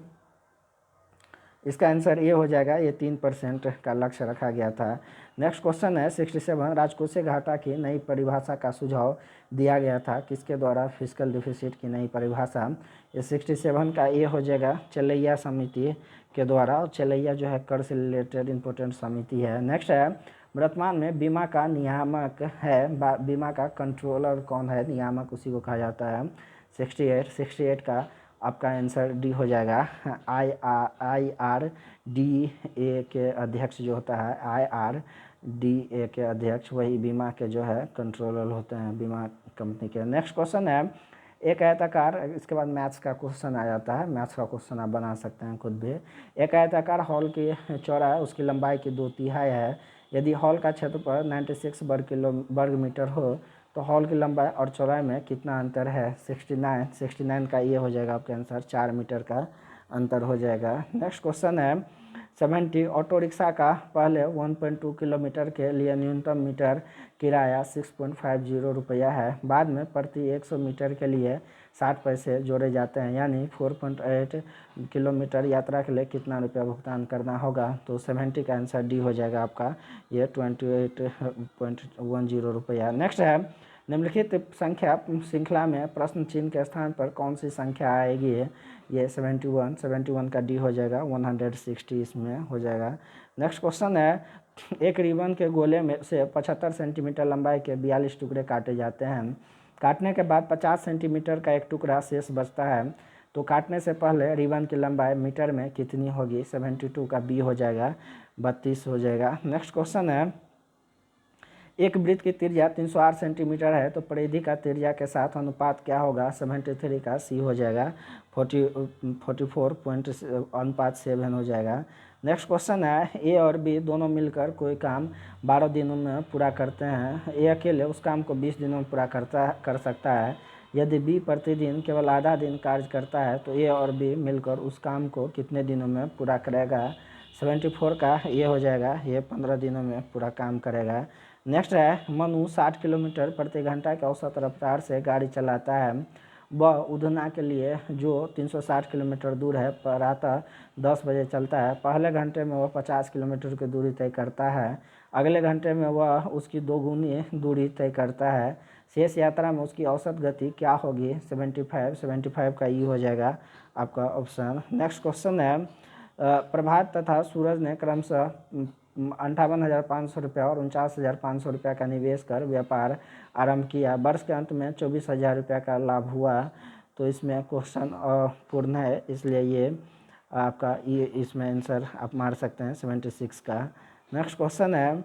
इसका आंसर ये हो जाएगा, ये 3% का लक्ष्य रखा गया था। नेक्स्ट क्वेश्चन है 67 राजकोषीय घाटा की नई परिभाषा का सुझाव दिया गया था किसके द्वारा, फिस्कल डिफिसिट की नई परिभाषा, ये 67 का ये हो जाएगा चलैया समिति के द्वारा, और चलैया जो है कर से रिलेटेड इंपॉर्टेंट समिति है। नेक्स्ट है वर्तमान में बीमा का नियामक है, बीमा का कंट्रोलर कौन है, नियामक उसी को कहा जाता है। 68 का आपका आंसर डी हो जाएगा। IRDA के अध्यक्ष जो होता है, IRDA के अध्यक्ष वही बीमा के जो है कंट्रोलर होते हैं बीमा कंपनी के। नेक्स्ट क्वेश्चन है एक आयताकार, इसके बाद मैथ्स का क्वेश्चन आ जाता है, मैथ्स का क्वेश्चन आप बना सकते हैं खुद भी। एक आयताकार हॉल की चौड़ाई उसकी लंबाई की 2/3 है। यदि हॉल का क्षेत्रफल 96 वर्ग मीटर हो तो हॉल की लंबाई और चौड़ाई में कितना अंतर है, 69 का ये हो जाएगा आपका आंसर, 4 मीटर का अंतर हो जाएगा। नेक्स्ट क्वेश्चन है 70 ऑटो रिक्शा का पहले 1.2 किलोमीटर के लिए न्यूनतम मीटर किराया 6.50 रुपया है, बाद में प्रति 100 मीटर के लिए 60 पैसे जोड़े जाते हैं, यानी 4.8 किलोमीटर यात्रा के लिए कितना रुपया भुगतान करना होगा, तो 70 का आंसर डी हो जाएगा आपका, ये 28.10 रुपया। नेक्स्ट है निम्नलिखित संख्या श्रृंखला में प्रश्न चिन्ह के स्थान पर कौन सी संख्या आएगी, ये 71 का डी हो जाएगा, 160 इसमें हो जाएगा। नेक्स्ट क्वेश्चन है एक रिबन के गोले में से 75 सेंटीमीटर लंबाई के 42 टुकड़े काटे जाते हैं, काटने के बाद 50 सेंटीमीटर का एक टुकड़ा शेष बचता है, तो काटने से पहले रिबन की लंबाई मीटर में कितनी होगी, 72 का बी हो जाएगा, 32 हो जाएगा। नेक्स्ट क्वेश्चन है एक वृत्त की त्रिज्या 308 सेंटीमीटर है, तो परिधि का त्रिज्या के साथ अनुपात क्या होगा, 73 का सी हो जाएगा, 44.7 हो जाएगा। नेक्स्ट क्वेश्चन है ए और बी दोनों मिलकर कोई काम 12 दिनों में पूरा करते हैं, ए अकेले उस काम को 20 दिनों में पूरा कर सकता है, यदि बी प्रतिदिन केवल आधा दिन कार्य करता है तो ए और बी मिलकर उस काम को कितने दिनों में पूरा करेगा, 74 का ये हो जाएगा, ये 15 दिनों में पूरा काम करेगा। नेक्स्ट है मनु 60 किलोमीटर प्रति घंटा के औसत रफ्तार से गाड़ी चलाता है, वह उधना के लिए जो 360 किलोमीटर दूर है प्रातः 10 बजे चलता है, पहले घंटे में वह 50 किलोमीटर की दूरी तय करता है, अगले घंटे में वह उसकी दोगुनी दूरी तय करता है, शेष यात्रा में उसकी औसत गति क्या होगी? 75 का ई हो जाएगा आपका ऑप्शन। नेक्स्ट क्वेश्चन है प्रभात तथा सूरज ने क्रमशः 58,500 रुपया और 49,500 रुपया का निवेश कर व्यापार आरंभ किया। वर्ष के अंत में 24,000 रुपया का लाभ हुआ। तो इसमें क्वेश्चन पूर्ण है, इसलिए ये आपका ये इसमें आंसर आप मार सकते हैं 76 का। नेक्स्ट क्वेश्चन है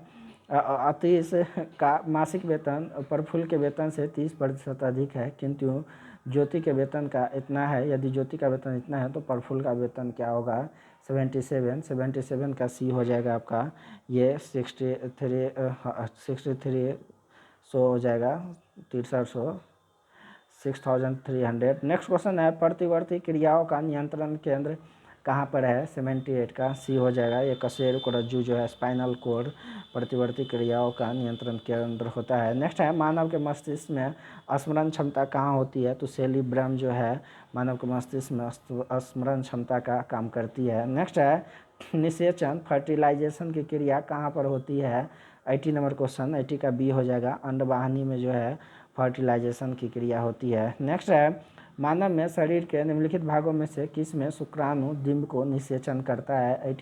अतीश का मासिक वेतन प्रफुल्ल के वेतन से 30% अधिक है, किंतु ज्योति के वेतन का इतना है। यदि ज्योति का वेतन इतना है तो प्रफुल्ल का वेतन क्या होगा? 77 का सी हो जाएगा आपका ये 6300 हो जाएगा, 6300, 6300। नेक्स्ट क्वेश्चन है प्रतिवर्ती क्रियाओं का नियंत्रण केंद्र कहाँ पर है? 78 का सी हो जाएगा। ये कशेरुकरज्जु जो है स्पाइनल कोड प्रतिवर्ती क्रियाओं का नियंत्रण केंद्र होता है। नेक्स्ट है मानव के मस्तिष्क में स्मरण क्षमता कहाँ होती है? तो सेरिब्रम जो है मानव के मस्तिष्क में स्मरण क्षमता का काम करती है। नेक्स्ट है निषेचन फर्टिलाइजेशन की क्रिया कहाँ पर होती है? 80 नंबर क्वेश्चन, 80 का बी हो जाएगा। अंडवाहिनी में जो है फर्टिलाइजेशन की क्रिया होती है। नेक्स्ट है मानव में शरीर के निम्नलिखित भागों में से किस में शुक्राणु डिंब को निषेचन करता है?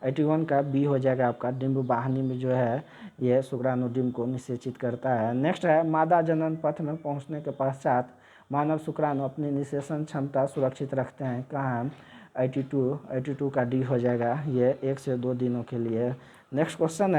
81 का बी हो जाएगा आपका। डिंब वाहिनी में जो है ये शुक्राणु डिंब को निषेचित करता है। नेक्स्ट है मादा जनन पथ में पहुंचने के पश्चात मानव शुक्राणु अपनी निषेचन क्षमता सुरक्षित रखते हैं कहाँ? 82 का डी हो जाएगा, ये 1 से 2 दिनों के लिए। नेक्स्ट क्वेश्चन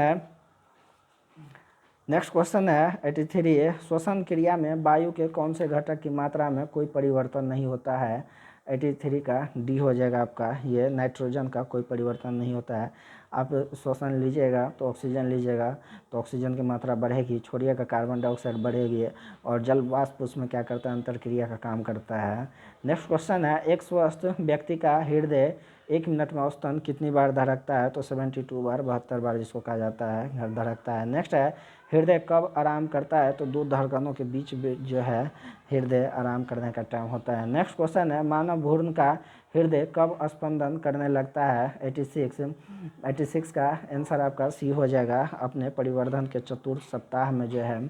है 83 श्वसन क्रिया में वायु के कौन से घटक की मात्रा में कोई परिवर्तन नहीं होता है? 83 का डी हो जाएगा आपका, ये नाइट्रोजन का कोई परिवर्तन नहीं होता है। आप श्वसन लीजिएगा तो ऑक्सीजन लीजिएगा तो ऑक्सीजन की मात्रा बढ़ेगी, छोड़िएगा कार्बन डाइऑक्साइड बढ़ेगी, और जल वाष्प उसमें क्या करता है? अंतर क्रिया का काम करता है। नेक्स्ट क्वेश्चन है एक स्वस्थ व्यक्ति का हृदय 1 मिनट में औसतन कितनी बार धड़कता है? तो 72 बार, 72 बार जिसको कहा जाता है धड़कता है। नेक्स्ट है हृदय कब आराम करता है? तो 2 धड़कनों के बीच जो है हृदय आराम करने का टाइम होता है। नेक्स्ट क्वेश्चन है मानव भ्रूण का हृदय कब स्पंदन करने लगता है? 86 का आंसर आपका सी हो जाएगा। अपने परिवर्धन के चतुर्थ सप्ताह में जो है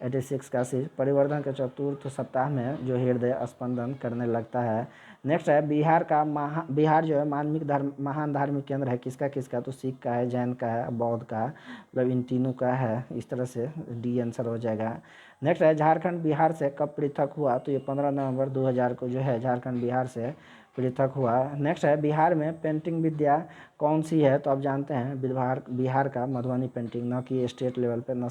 86 का सी परिवर्धन के चतुर्थ सप्ताह में जो हृदय स्पंदन करने लगता है। नेक्स्ट है बिहार जो है महान धार्मिक केंद्र है किसका? तो सिख का है, जैन का है, बौद्ध का, मतलब इन तीनों का है। इस तरह से डी आंसर हो जाएगा। नेक्स्ट है झारखंड बिहार से कब पृथक हुआ? तो ये 15 नवंबर 2000 को जो है झारखंड बिहार से पृथक हुआ। नेक्स्ट है बिहार में पेंटिंग विद्या कौन सी है? तो आप जानते हैं बिहार का मधुबनी पेंटिंग, न कि स्टेट लेवल पे न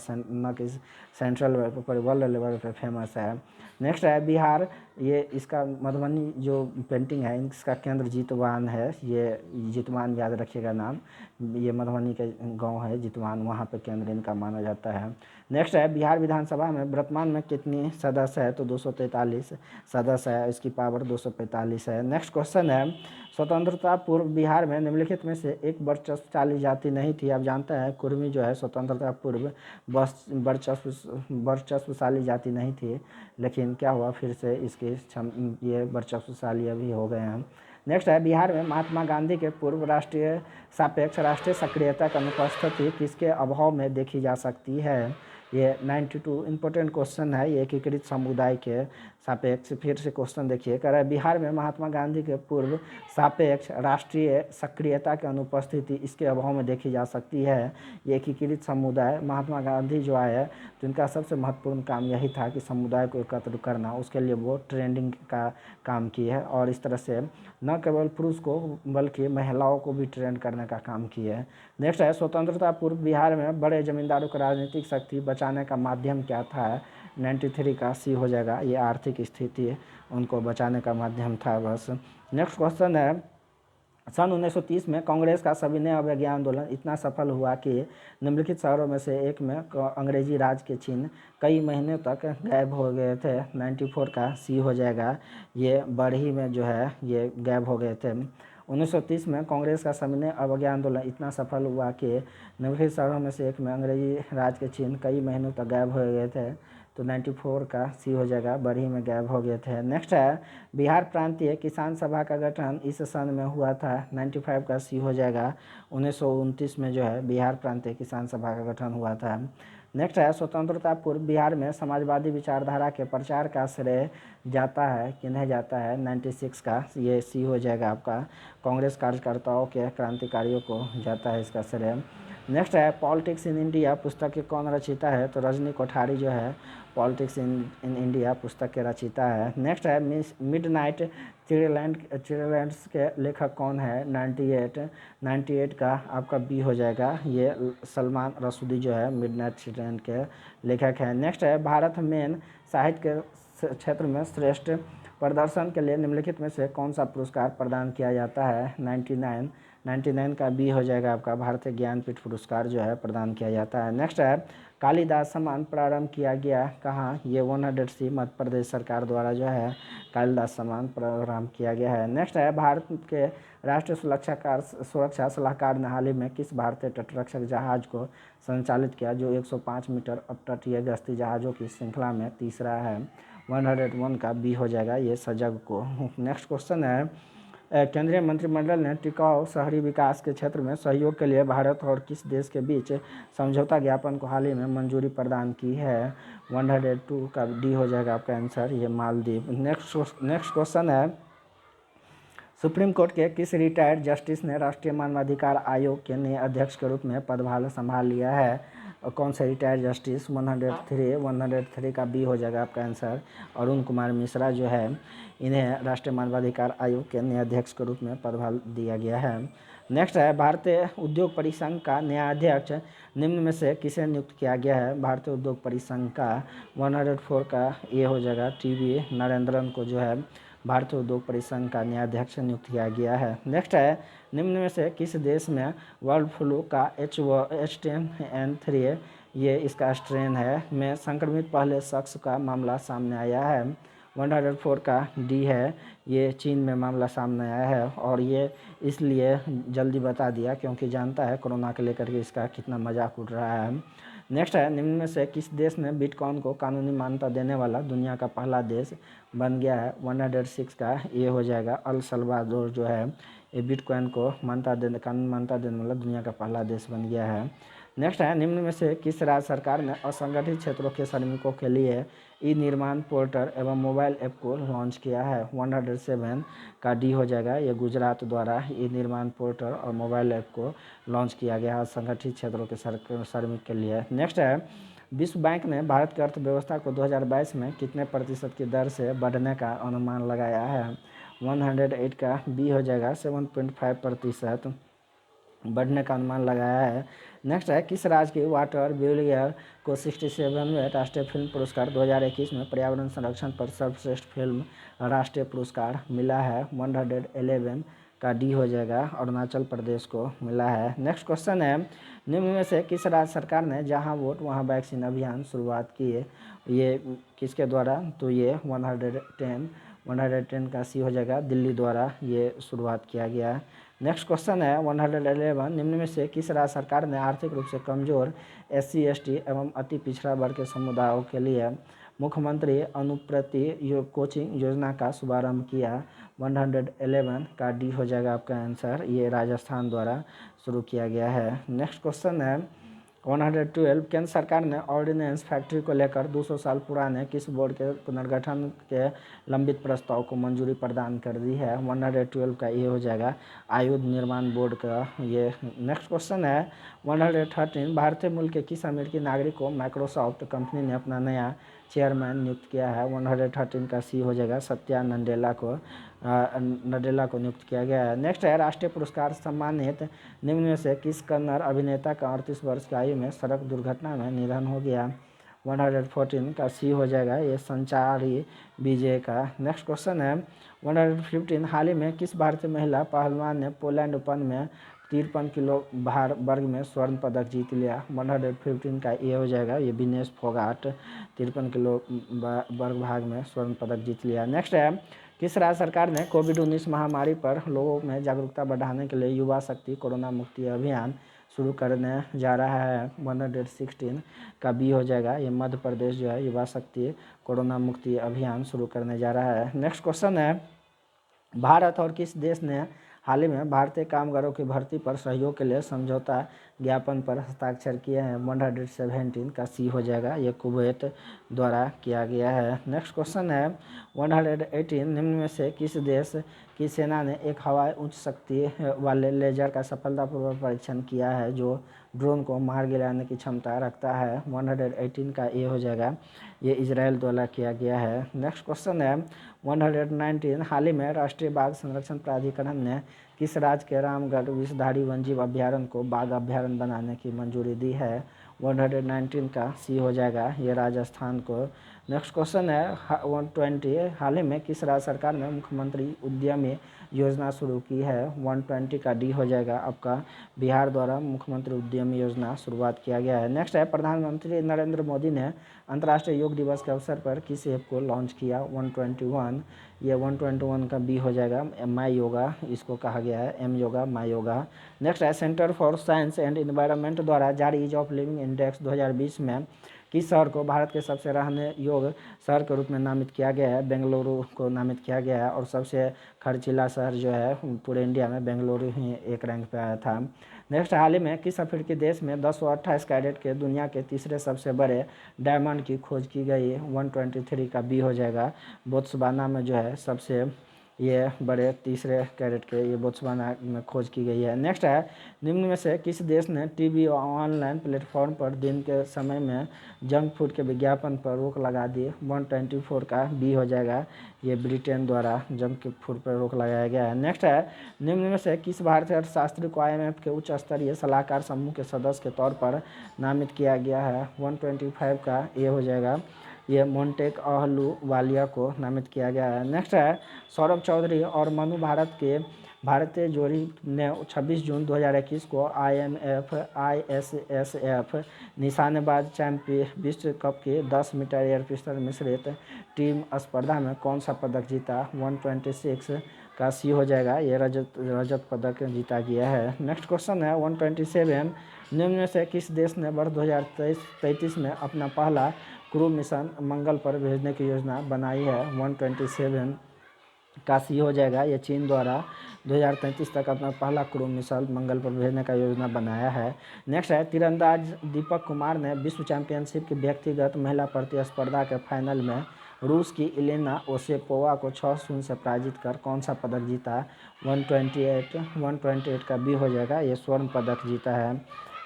कि सेंट्रल लेवल पर, वर्ल्ड लेवल पे फेमस है। नेक्स्ट है बिहार, ये इसका मधुबनी जो पेंटिंग है इसका केंद्र जितवान है। ये जितवान याद रखिएगा नाम, ये मधुबनी के गांव है जितवान, वहाँ पे केंद्र इनका माना जाता है। नेक्स्ट है बिहार विधानसभा में वर्तमान में कितनी सदस्य है? तो 243 सदस्य है, इसकी पावर 245 है। नेक्स्ट क्वेश्चन है स्वतंत्रता पूर्व बिहार में निम्नलिखित में से एक वर्चस्वशाली जाति नहीं थी? आप जानते हैं कुर्मी जो है स्वतंत्रता पूर्व वर्चस्वशाली जाति नहीं थी, लेकिन क्या हुआ फिर से इसके ये वर्चस्वशाली अभी हो गए हैं। नेक्स्ट है बिहार में महात्मा गांधी के पूर्व राष्ट्रीय सापेक्ष राष्ट्रीय सक्रियता की अनुपस्थिति किसके अभाव में देखी जा सकती है? ये 92 इंपॉर्टेंट क्वेश्चन है, ये एकीकृत समुदाय के सापेक्ष। फिर से क्वेश्चन देखिए, कह रहा है बिहार में महात्मा गांधी के पूर्व सापेक्ष राष्ट्रीय सक्रियता की अनुपस्थिति इसके अभाव में देखी जा सकती है। ये एकीकृत समुदाय, महात्मा गांधी जो आए तो इनका सबसे महत्वपूर्ण काम यही था कि समुदाय को एकत्र करना, उसके लिए वो ट्रेंडिंग का काम किए है, और इस तरह से न केवल पुरुष को बल्कि महिलाओं को भी ट्रेंड करने का काम किए है। नेक्स्ट है स्वतंत्रता पूर्व बिहार में बड़े जमींदारों को राजनीतिक शक्ति बचाने का माध्यम क्या था? 93 का सी हो जाएगा, ये आर्थिक स्थिति उनको बचाने का माध्यम था बस। नेक्स्ट क्वेश्चन है सन 1930 में कांग्रेस का सविनय अवज्ञा आंदोलन इतना सफल हुआ कि निम्नलिखित शहरों में से एक में अंग्रेजी राज के चिन्ह कई महीने तक गायब हो गए थे। 94 का सी हो जाएगा, ये बरही में जो है ये गायब हो गए थे। 1930 में कांग्रेस का सविनय अवज्ञा आंदोलन इतना सफल हुआ कि निम्नलिखित शहरों में से एक में अंग्रेजी राज के चिन्ह कई महीनों तक गायब हो गए थे। तो 94 का सी हो जाएगा, बरही में गायब हो गए थे। नेक्स्ट है बिहार प्रांतीय किसान सभा का गठन इस सन में हुआ था, 95 का सी हो जाएगा। 1929 में जो है बिहार प्रांतीय किसान सभा का गठन हुआ था। नेक्स्ट है स्वतंत्रता पूर्व बिहार में समाजवादी विचारधारा के प्रचार का श्रेय जाता है, किन्हें जाता है, 96 का ये सी हो जाएगा आपका। कांग्रेस कार्यकर्ताओं के क्रांतिकारियों को जाता है इसका श्रेय। नेक्स्ट है पॉलिटिक्स इन इंडिया पुस्तक के कौन रचयिता है, तो रजनी कोठारी जो है पॉलिटिक्स इन इंडिया पुस्तक के रचयिता है। नेक्स्ट है मिडनाइट चिरलैंड्स के लेखक कौन है, 98 का आपका बी हो जाएगा, ये सलमान रसूदी जो है मिडनाइट चिरलैंड के लेखक है। नेक्स्ट है भारत में साहित्य के क्षेत्र में श्रेष्ठ प्रदर्शन के लिए निम्नलिखित में से कौन सा पुरस्कार प्रदान किया जाता है, 99 का बी हो जाएगा आपका, भारतीय ज्ञानपीठ पुरस्कार जो है प्रदान किया जाता है। नेक्स्ट है कालिदास सम्मान प्रारंभ किया गया कहाँ, ये 100C मध्य प्रदेश सरकार द्वारा जो है कालिदास सम्मान प्रारंभ किया गया है। नेक्स्ट है भारत के राष्ट्रीय सुरक्षा सलाहकार ने हाल ही में किस भारतीय तटरक्षक जहाज को संचालित किया, जो 105 मीटर अपतटीय गश्ती जहाज़ों की श्रृंखला में तीसरा है, 101 का बी हो जाएगा, ये सजग को। नेक्स्ट क्वेश्चन है केंद्रीय मंत्रिमंडल ने टिकाऊ शहरी विकास के क्षेत्र में सहयोग के लिए भारत और किस देश के बीच समझौता ज्ञापन को हाल ही में मंजूरी प्रदान की है, 102 का डी हो जाएगा आपका आंसर, ये मालदीव। नेक्स्ट क्वेश्चन है सुप्रीम कोर्ट के किस रिटायर्ड जस्टिस ने राष्ट्रीय मानवाधिकार आयोग के नए अध्यक्ष के रूप में पदभार संभाल लिया है, और कौन से रिटायर्ड जस्टिस, 103 का बी हो जाएगा आपका आंसर, अरुण कुमार मिश्रा जो है इन्हें राष्ट्रीय मानवाधिकार आयोग के नए अध्यक्ष के रूप में पदभार दिया गया है। नेक्स्ट है भारतीय उद्योग परिसंघ का नया अध्यक्ष निम्न में से किसे नियुक्त किया गया है, भारतीय उद्योग परिसंघ का 104 का ए हो जाएगा, टीवी नरेंद्रन को जो है भारतीय उद्योग परिसंघ का नया अध्यक्ष नियुक्त किया गया है। नेक्स्ट है निम्न में से किस देश में बर्ड फ्लू का H10N3 ये इसका स्ट्रेन है में संक्रमित पहले शख्स का मामला सामने आया है, 104 का डी है, ये चीन में मामला सामने आया है, और ये इसलिए जल्दी बता दिया क्योंकि जानता है कोरोना के लेकर के इसका कितना मजाक उड़ रहा है। नेक्स्ट है निम्न में से किस देश ने बिटकॉइन को कानूनी मान्यता देने वाला दुनिया का पहला देश बन गया है, 106 का ये हो जाएगा, अल सल्वाडोर जो है ये बिटकॉइन को कानूनी मान्यता देने वाला दुनिया का पहला देश बन गया है। नेक्स्ट है निम्न में से किस राज्य सरकार ने असंगठित क्षेत्रों के श्रमिकों के लिए ई निर्माण पोर्टल एवं मोबाइल ऐप को लॉन्च किया है, 107 का डी हो जाएगा, ये गुजरात द्वारा ई निर्माण पोर्टल और मोबाइल ऐप को लॉन्च किया गया है असंगठित क्षेत्रों के श्रमिक के लिए। नेक्स्ट है विश्व बैंक ने भारत की अर्थव्यवस्था को 2022 में कितने प्रतिशत की दर से बढ़ने का अनुमान लगाया है, 108 का बी हो जाएगा, 7.5% बढ़ने का अनुमान लगाया है। नेक्स्ट है किस राज्य की वाटर ब्यूलियर को 67वें राष्ट्रीय फिल्म पुरस्कार 2021 में पर्यावरण संरक्षण पर सर्वश्रेष्ठ फिल्म राष्ट्रीय पुरस्कार मिला है, 111 का डी हो जाएगा, अरुणाचल प्रदेश को मिला है। नेक्स्ट क्वेश्चन है निम्न में से किस राज्य सरकार ने जहां वोट वहां वैक्सीन अभियान शुरुआत की है, ये किसके द्वारा, तो ये 110 का सी हो जाएगा, दिल्ली द्वारा ये शुरुआत किया गया है। नेक्स्ट क्वेश्चन है 111 निम्न में से किस राज्य सरकार ने आर्थिक रूप से कमजोर SC ST एवं अति पिछड़ा वर्ग के समुदायों के लिए मुख्यमंत्री अनुप्रति कोचिंग योजना का शुभारंभ किया, 111 का डी हो जाएगा आपका आंसर, ये राजस्थान द्वारा शुरू किया गया है। नेक्स्ट क्वेश्चन है 112 केंद्र सरकार ने ऑर्डिनेंस फैक्ट्री को लेकर 200 साल पुराने किस बोर्ड के पुनर्गठन के लंबित प्रस्ताव को मंजूरी प्रदान कर दी है, 112 का ये हो जाएगा, आयुध निर्माण बोर्ड का ये। नेक्स्ट क्वेश्चन है 113 भारतीय मूल के किस अमेरिकी नागरिक को माइक्रोसॉफ्ट कंपनी ने अपना नया चेयरमैन नियुक्त किया है, 113 का सी हो जाएगा, सत्या नडेला को नियुक्त किया गया है। नेक्स्ट है राष्ट्रीय पुरस्कार सम्मानित निम्न में से किस कन्नड़ अभिनेता का 38 वर्ष की आयु में सड़क दुर्घटना में निधन हो गया, 114 का सी हो जाएगा, ये संचारी विजय का। नेक्स्ट क्वेश्चन है 115 हाल ही में किस भारतीय महिला पहलवान ने पोलैंड ओपन में 53 किलो भार वर्ग में स्वर्ण पदक जीत लिया, 115 का ये हो जाएगा, ये विनेश फोगाट 53 किलो वर्ग भाग में स्वर्ण पदक जीत लिया। नेक्स्ट है किस राज्य सरकार ने कोविड-19 महामारी पर लोगों में जागरूकता बढ़ाने के लिए युवा शक्ति कोरोना मुक्ति अभियान शुरू करने जा रहा है 116 का बी हो जाएगा। ये मध्य प्रदेश जो है युवा शक्ति कोरोना मुक्ति अभियान शुरू करने जा रहा है। नेक्स्ट क्वेश्चन है, भारत और किस देश ने हाल ही में भारतीय कामगारों की भर्ती पर सहयोग के लिए समझौता ज्ञापन पर हस्ताक्षर किए हैं? 117 का सी हो जाएगा। ये कुवैत द्वारा किया गया है। नेक्स्ट क्वेश्चन है 118 निम्न में से किस देश की सेना ने एक हवाई उच्च शक्ति वाले लेजर का सफलतापूर्वक परीक्षण किया है जो ड्रोन को मार गिराने की क्षमता रखता है? 118 का ए हो जाएगा। ये इजराइल द्वारा किया गया है। नेक्स्ट क्वेश्चन है 119 हाल ही में राष्ट्रीय बाघ संरक्षण प्राधिकरण ने किस राज्य के रामगढ़ विषधारी वन्यजीव अभ्यारण्य को बाघ अभ्यारण्य बनाने की मंजूरी दी है? 119 का सी हो जाएगा। ये राजस्थान को। नेक्स्ट क्वेश्चन है 120 हाल ही में किस राज्य सरकार ने मुख्यमंत्री उद्यमी योजना शुरू की है? 120 का डी हो जाएगा आपका। बिहार द्वारा मुख्यमंत्री उद्यमी योजना शुरुआत किया गया है। नेक्स्ट है प्रधानमंत्री नरेंद्र मोदी ने अंतर्राष्ट्रीय योग दिवस के अवसर पर किस ऐप को लॉन्च किया? 121 ये 121 का बी हो जाएगा। माई योगा इसको कहा गया है, एम योगा माई योगा। नेक्स्ट है centre for science and environment द्वारा जारी ईज ऑफ लिविंग इंडेक्स 2020 में किस शहर को भारत के सबसे रहने योग्य शहर के रूप में नामित किया गया है? बेंगलुरु को नामित किया गया है। और सबसे खर्चीला शहर जो है पूरे इंडिया में बेंगलुरु ही एक रैंक पे आया था। नेक्स्ट हाल ही में किस अफ्रीकी देश में 1028 कैरेट के दुनिया के तीसरे सबसे बड़े डायमंड की खोज की गई? 123 का बी हो जाएगा। बोत्सवाना में जो है सबसे ये बड़े तीसरे कैरेट के ये बोत्सवाना में खोज की गई है। नेक्स्ट है निम्न में से किस देश ने टीवी और ऑनलाइन प्लेटफॉर्म पर दिन के समय में जंक फूड के विज्ञापन पर रोक लगा दी? 124 का बी हो जाएगा। ये ब्रिटेन द्वारा जंक फूड पर रोक लगाया गया है। नेक्स्ट है निम्न में से किस भारतीय अर्थशास्त्री को IMF के उच्च स्तरीय सलाहकार समूह के सदस्य के तौर पर नामित किया गया है? 125 का ए हो जाएगा। ये मोन्टेक अहलूवालिया को नामित किया गया है। नेक्स्ट है सौरभ चौधरी और मनु भारत के भारतीय जोड़ी ने 26 जून 2021 को ISSF निशानेबाज चैंपियन विश्व कप की 10 मीटर एयर पिस्टल मिश्रित टीम स्पर्धा में कौन सा पदक जीता? 126 का सी हो जाएगा। ये रजत पदक जीता गया है। नेक्स्ट क्वेश्चन है 127 निम्न में से किस देश ने वर्ष 2033 में अपना पहला क्रू मिशन मंगल पर भेजने की योजना बनाई है? 127 का सी हो जाएगा। ये चीन द्वारा 2033 तक अपना पहला क्रू मिसाइल मंगल पर भेजने का योजना बनाया है। नेक्स्ट है तीरंदाज दीपक कुमार ने विश्व चैंपियनशिप की व्यक्तिगत महिला प्रतिस्पर्धा के फाइनल में रूस की इलेना ओसेपोवा को 6-0 से पराजित कर कौन सा पदक जीता? 128 का बी हो जाएगा। ये स्वर्ण पदक जीता है।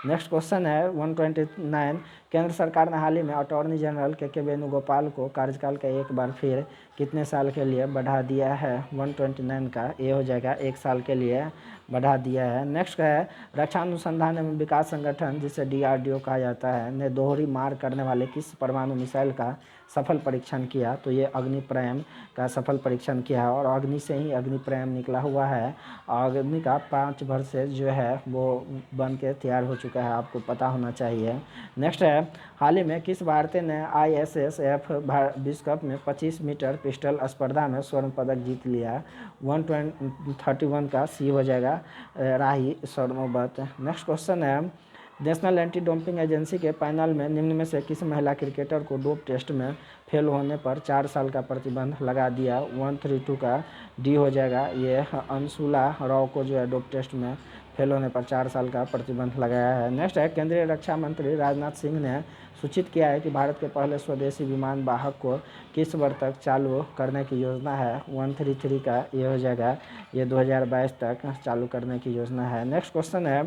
नेक्स्ट क्वेश्चन है 129 केंद्र सरकार ने हाल ही में अटॉर्नी जनरल के वेणुगोपाल को कार्यकाल का एक बार फिर कितने साल के लिए बढ़ा दिया है? 129 का ए हो जाएगा। 1 साल के लिए बढ़ा दिया है। नेक्स्ट है रक्षा अनुसंधान एवं विकास संगठन जिसे DRDO कहा जाता है ने दोहरी मार करने वाले किस परमाणु मिसाइल का सफल परीक्षण किया? तो ये अग्निप्रयम का सफल परीक्षण किया है और अग्नि से ही अग्निप्रयम निकला हुआ है। अग्नि का 5 वर्सेज जो है वो बन के तैयार हो चुका है, आपको पता होना चाहिए। नेक्स्ट है हाल ही में किस भारतीय ने ISSF विश्व कप में 25 मीटर पिस्टल स्पर्धा में स्वर्ण पदक जीत लिया? 131 का सी हो जाएगा। राही स्वर्णोवत। नेक्स्ट क्वेश्चन है नेशनल एंटी डोपिंग एजेंसी के पैनल में निम्न में से किस महिला क्रिकेटर को डोप टेस्ट में फेल होने पर 4 साल का प्रतिबंध लगा दिया? 132 का डी हो जाएगा। ये अंशुला राव को जो है डोप टेस्ट में फेल होने पर 4 साल का प्रतिबंध लगाया है। नेक्स्ट है केंद्रीय रक्षा मंत्री राजनाथ सिंह ने सूचित किया है कि भारत के पहले स्वदेशी विमान वाहक को किस वर्ष तक चालू करने की योजना है? 133 का ये हो जाएगा। ये 2022 तक चालू करने की योजना है। नेक्स्ट क्वेश्चन है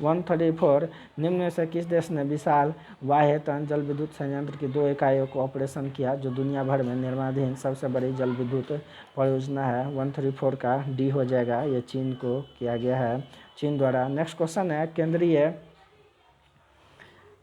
134 निम्न में से किस देश ने विशाल वाह्यतन जल विद्युत संयंत्र की 2 इकाइयों को ऑपरेशन किया जो दुनिया भर में निर्माणाधीन सबसे बड़ी जल विद्युत परियोजना है? 134 का डी हो जाएगा। ये चीन को किया गया है, चीन द्वारा। नेक्स्ट क्वेश्चन है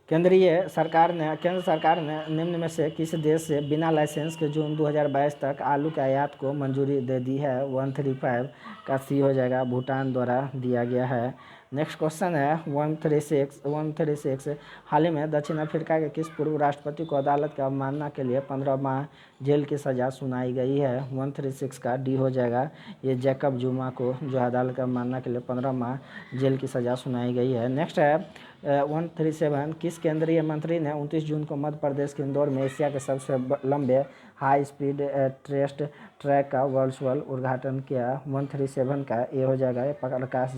केंद्र सरकार ने निम्न में से किस देश से बिना लाइसेंस के जून 2022 तक आलू के आयात को मंजूरी दे दी है? 135 का सी हो जाएगा, भूटान द्वारा दिया गया है। नेक्स्ट क्वेश्चन है 136 हाल ही में दक्षिण अफ्रीका के किस पूर्व राष्ट्रपति को अदालत की अवमानना के लिए 15 माह जेल की सज़ा सुनाई गई है? 136 का डी हो जाएगा, ये जैकब जुमा को जो अदालत की अवमानना के लिए 15 माह जेल की सज़ा सुनाई गई है। नेक्स्ट है 137 किस केंद्रीय मंत्री ने 29 जून को मध्य प्रदेश के इंदौर में एशिया के सबसे लंबे हाई स्पीड ट्रैक का वर्चुअल उद्घाटन किया? 137 का ए हो जाएगा, ये प्रकाश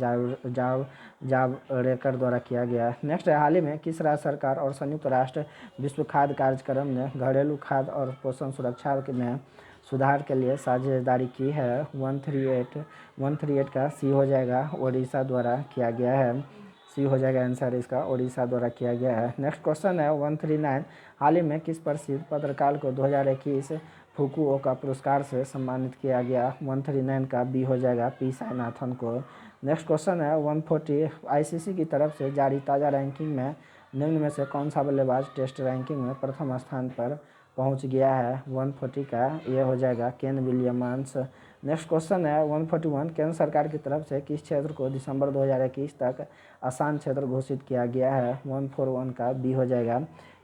जावड़ेकर द्वारा किया गया। नेक्स्ट है हाल ही में किस राज्य सरकार और संयुक्त राष्ट्र विश्व खाद्य कार्यक्रम ने घरेलू खाद्य और पोषण सुरक्षा में सुधार के लिए साझेदारी की है? 138 का सी हो जाएगा, ओडिशा द्वारा किया गया है। सी हो जाएगा आंसर इसका, ओडिशा द्वारा किया गया है। नेक्स्ट क्वेश्चन है 139 हाल ही में किस प्रसिद्ध पत्रकार को 2021 फुकुओका पुरस्कार से सम्मानित किया गया? 139 का बी हो जाएगा, पी साईनाथन को। नेक्स्ट क्वेश्चन है 140 आईसीसी की तरफ से जारी ताज़ा रैंकिंग में निम्न में से कौन सा बल्लेबाज टेस्ट रैंकिंग में प्रथम स्थान पर पहुंच गया है? 140 का ये हो जाएगा, केन विलियम्स। नेक्स्ट क्वेश्चन है 141 केंद्र सरकार की तरफ से किस क्षेत्र को दिसंबर 2021 तक आसान क्षेत्र घोषित किया गया है? 141 का बी हो जाएगा,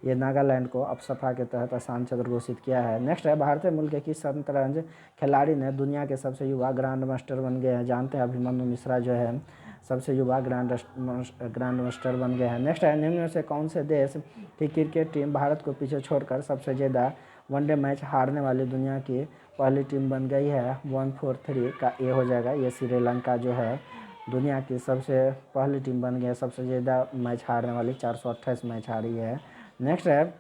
ये नागालैंड को अपसफा के तहत आसान क्षेत्र घोषित किया है। नेक्स्ट है भारतीय मूल के किस शतरंज खिलाड़ी ने दुनिया के सबसे युवा ग्रैंड मास्टर बन गए हैं? जानते हैं अभिमन्यु मिश्रा जो है सबसे युवा ग्रैंड मास्टर बन गए हैं। नेक्स्ट है निम्न में से कौन से देश की क्रिकेट टीम भारत को पीछे छोड़कर सबसे ज़्यादा वनडे मैच हारने वाली दुनिया की पहली टीम बन गई है? 143 का ए हो जाएगा, ये श्रीलंका जो है दुनिया की सबसे पहली टीम बन गई है, सबसे ज़्यादा मैच हारने वाली 428 मैच हारी है। नेक्स्ट है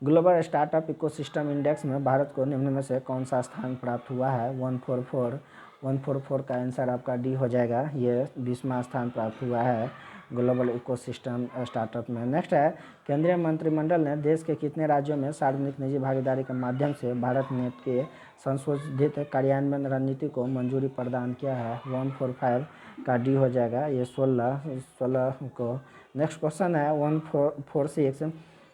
ग्लोबल स्टार्टअप इकोसिस्टम इंडेक्स में भारत को निम्न में से कौन सा स्थान प्राप्त हुआ है? 144 का आंसर आपका डी हो जाएगा, ये 20वां स्थान प्राप्त हुआ है ग्लोबल इकोसिस्टम स्टार्टअप में। नेक्स्ट है केंद्रीय मंत्रिमंडल ने देश के कितने राज्यों में सार्वजनिक निजी भागीदारी के माध्यम से भारत नेट के संशोधित कार्यान्वयन रणनीति को मंजूरी प्रदान किया है? 145 का डी हो जाएगा, ये 16 को। नेक्स्ट क्वेश्चन है 146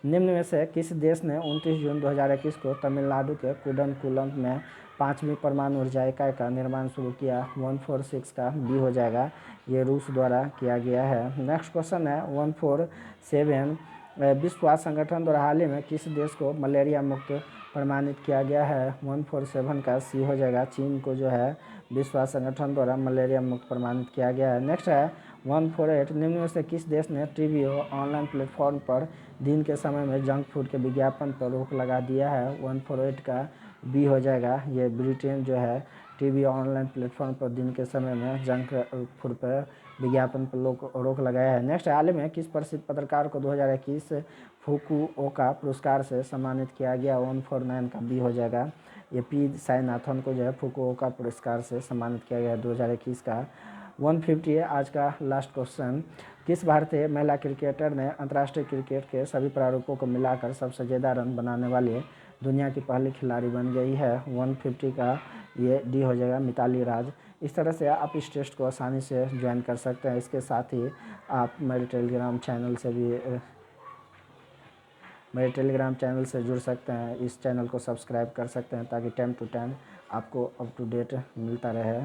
निम्न में से किस देश ने 29 जून 2021 को तमिलनाडु के कुडनकुलम में 5वीं परमाणु ऊर्जा इकाई का निर्माण शुरू किया? 146 का बी हो जाएगा, ये रूस द्वारा किया गया है। नेक्स्ट क्वेश्चन है 147 विश्व स्वास्थ्य संगठन द्वारा हाल ही में किस देश को मलेरिया मुक्त प्रमाणित किया गया है? 147 का सी हो जाएगा, चीन को जो है विश्व स्वास्थ्य संगठन द्वारा मलेरिया मुक्त प्रमाणित किया गया है। नेक्स्ट है 148 निम्न में से किस देश ने टीवी ऑनलाइन प्लेटफॉर्म पर दिन के समय में जंक फूड के विज्ञापन पर रोक लगा दिया है? 148 का बी हो जाएगा, ये ब्रिटेन जो है टीवी ऑनलाइन प्लेटफॉर्म पर दिन के समय में जंक फूड पर विज्ञापन पर रोक लगाया है। नेक्स्ट हाल ही में किस प्रसिद्ध पत्रकार को 2021 फुकुओका पुरस्कार से सम्मानित किया गया? 149 का बी हो जाएगा, ये पी साईनाथन को जो है फुकुओका पुरस्कार से सम्मानित किया गया 2021 का। 150 है आज का लास्ट क्वेश्चन किस भारतीय महिला क्रिकेटर ने अंतर्राष्ट्रीय क्रिकेट के सभी प्रारूपों को मिलाकर सबसे ज़्यादा रन बनाने वाली दुनिया की पहली खिलाड़ी बन गई है? 150 का ये डी हो जाएगा, मिताली राज। इस तरह से आप इस टेस्ट को आसानी से ज्वाइन कर सकते हैं। इसके साथ ही आप मेरे टेलीग्राम चैनल से जुड़ सकते हैं, इस चैनल को सब्सक्राइब कर सकते हैं ताकि टाइम टू टाइम आपको अप टू डेट मिलता रहे।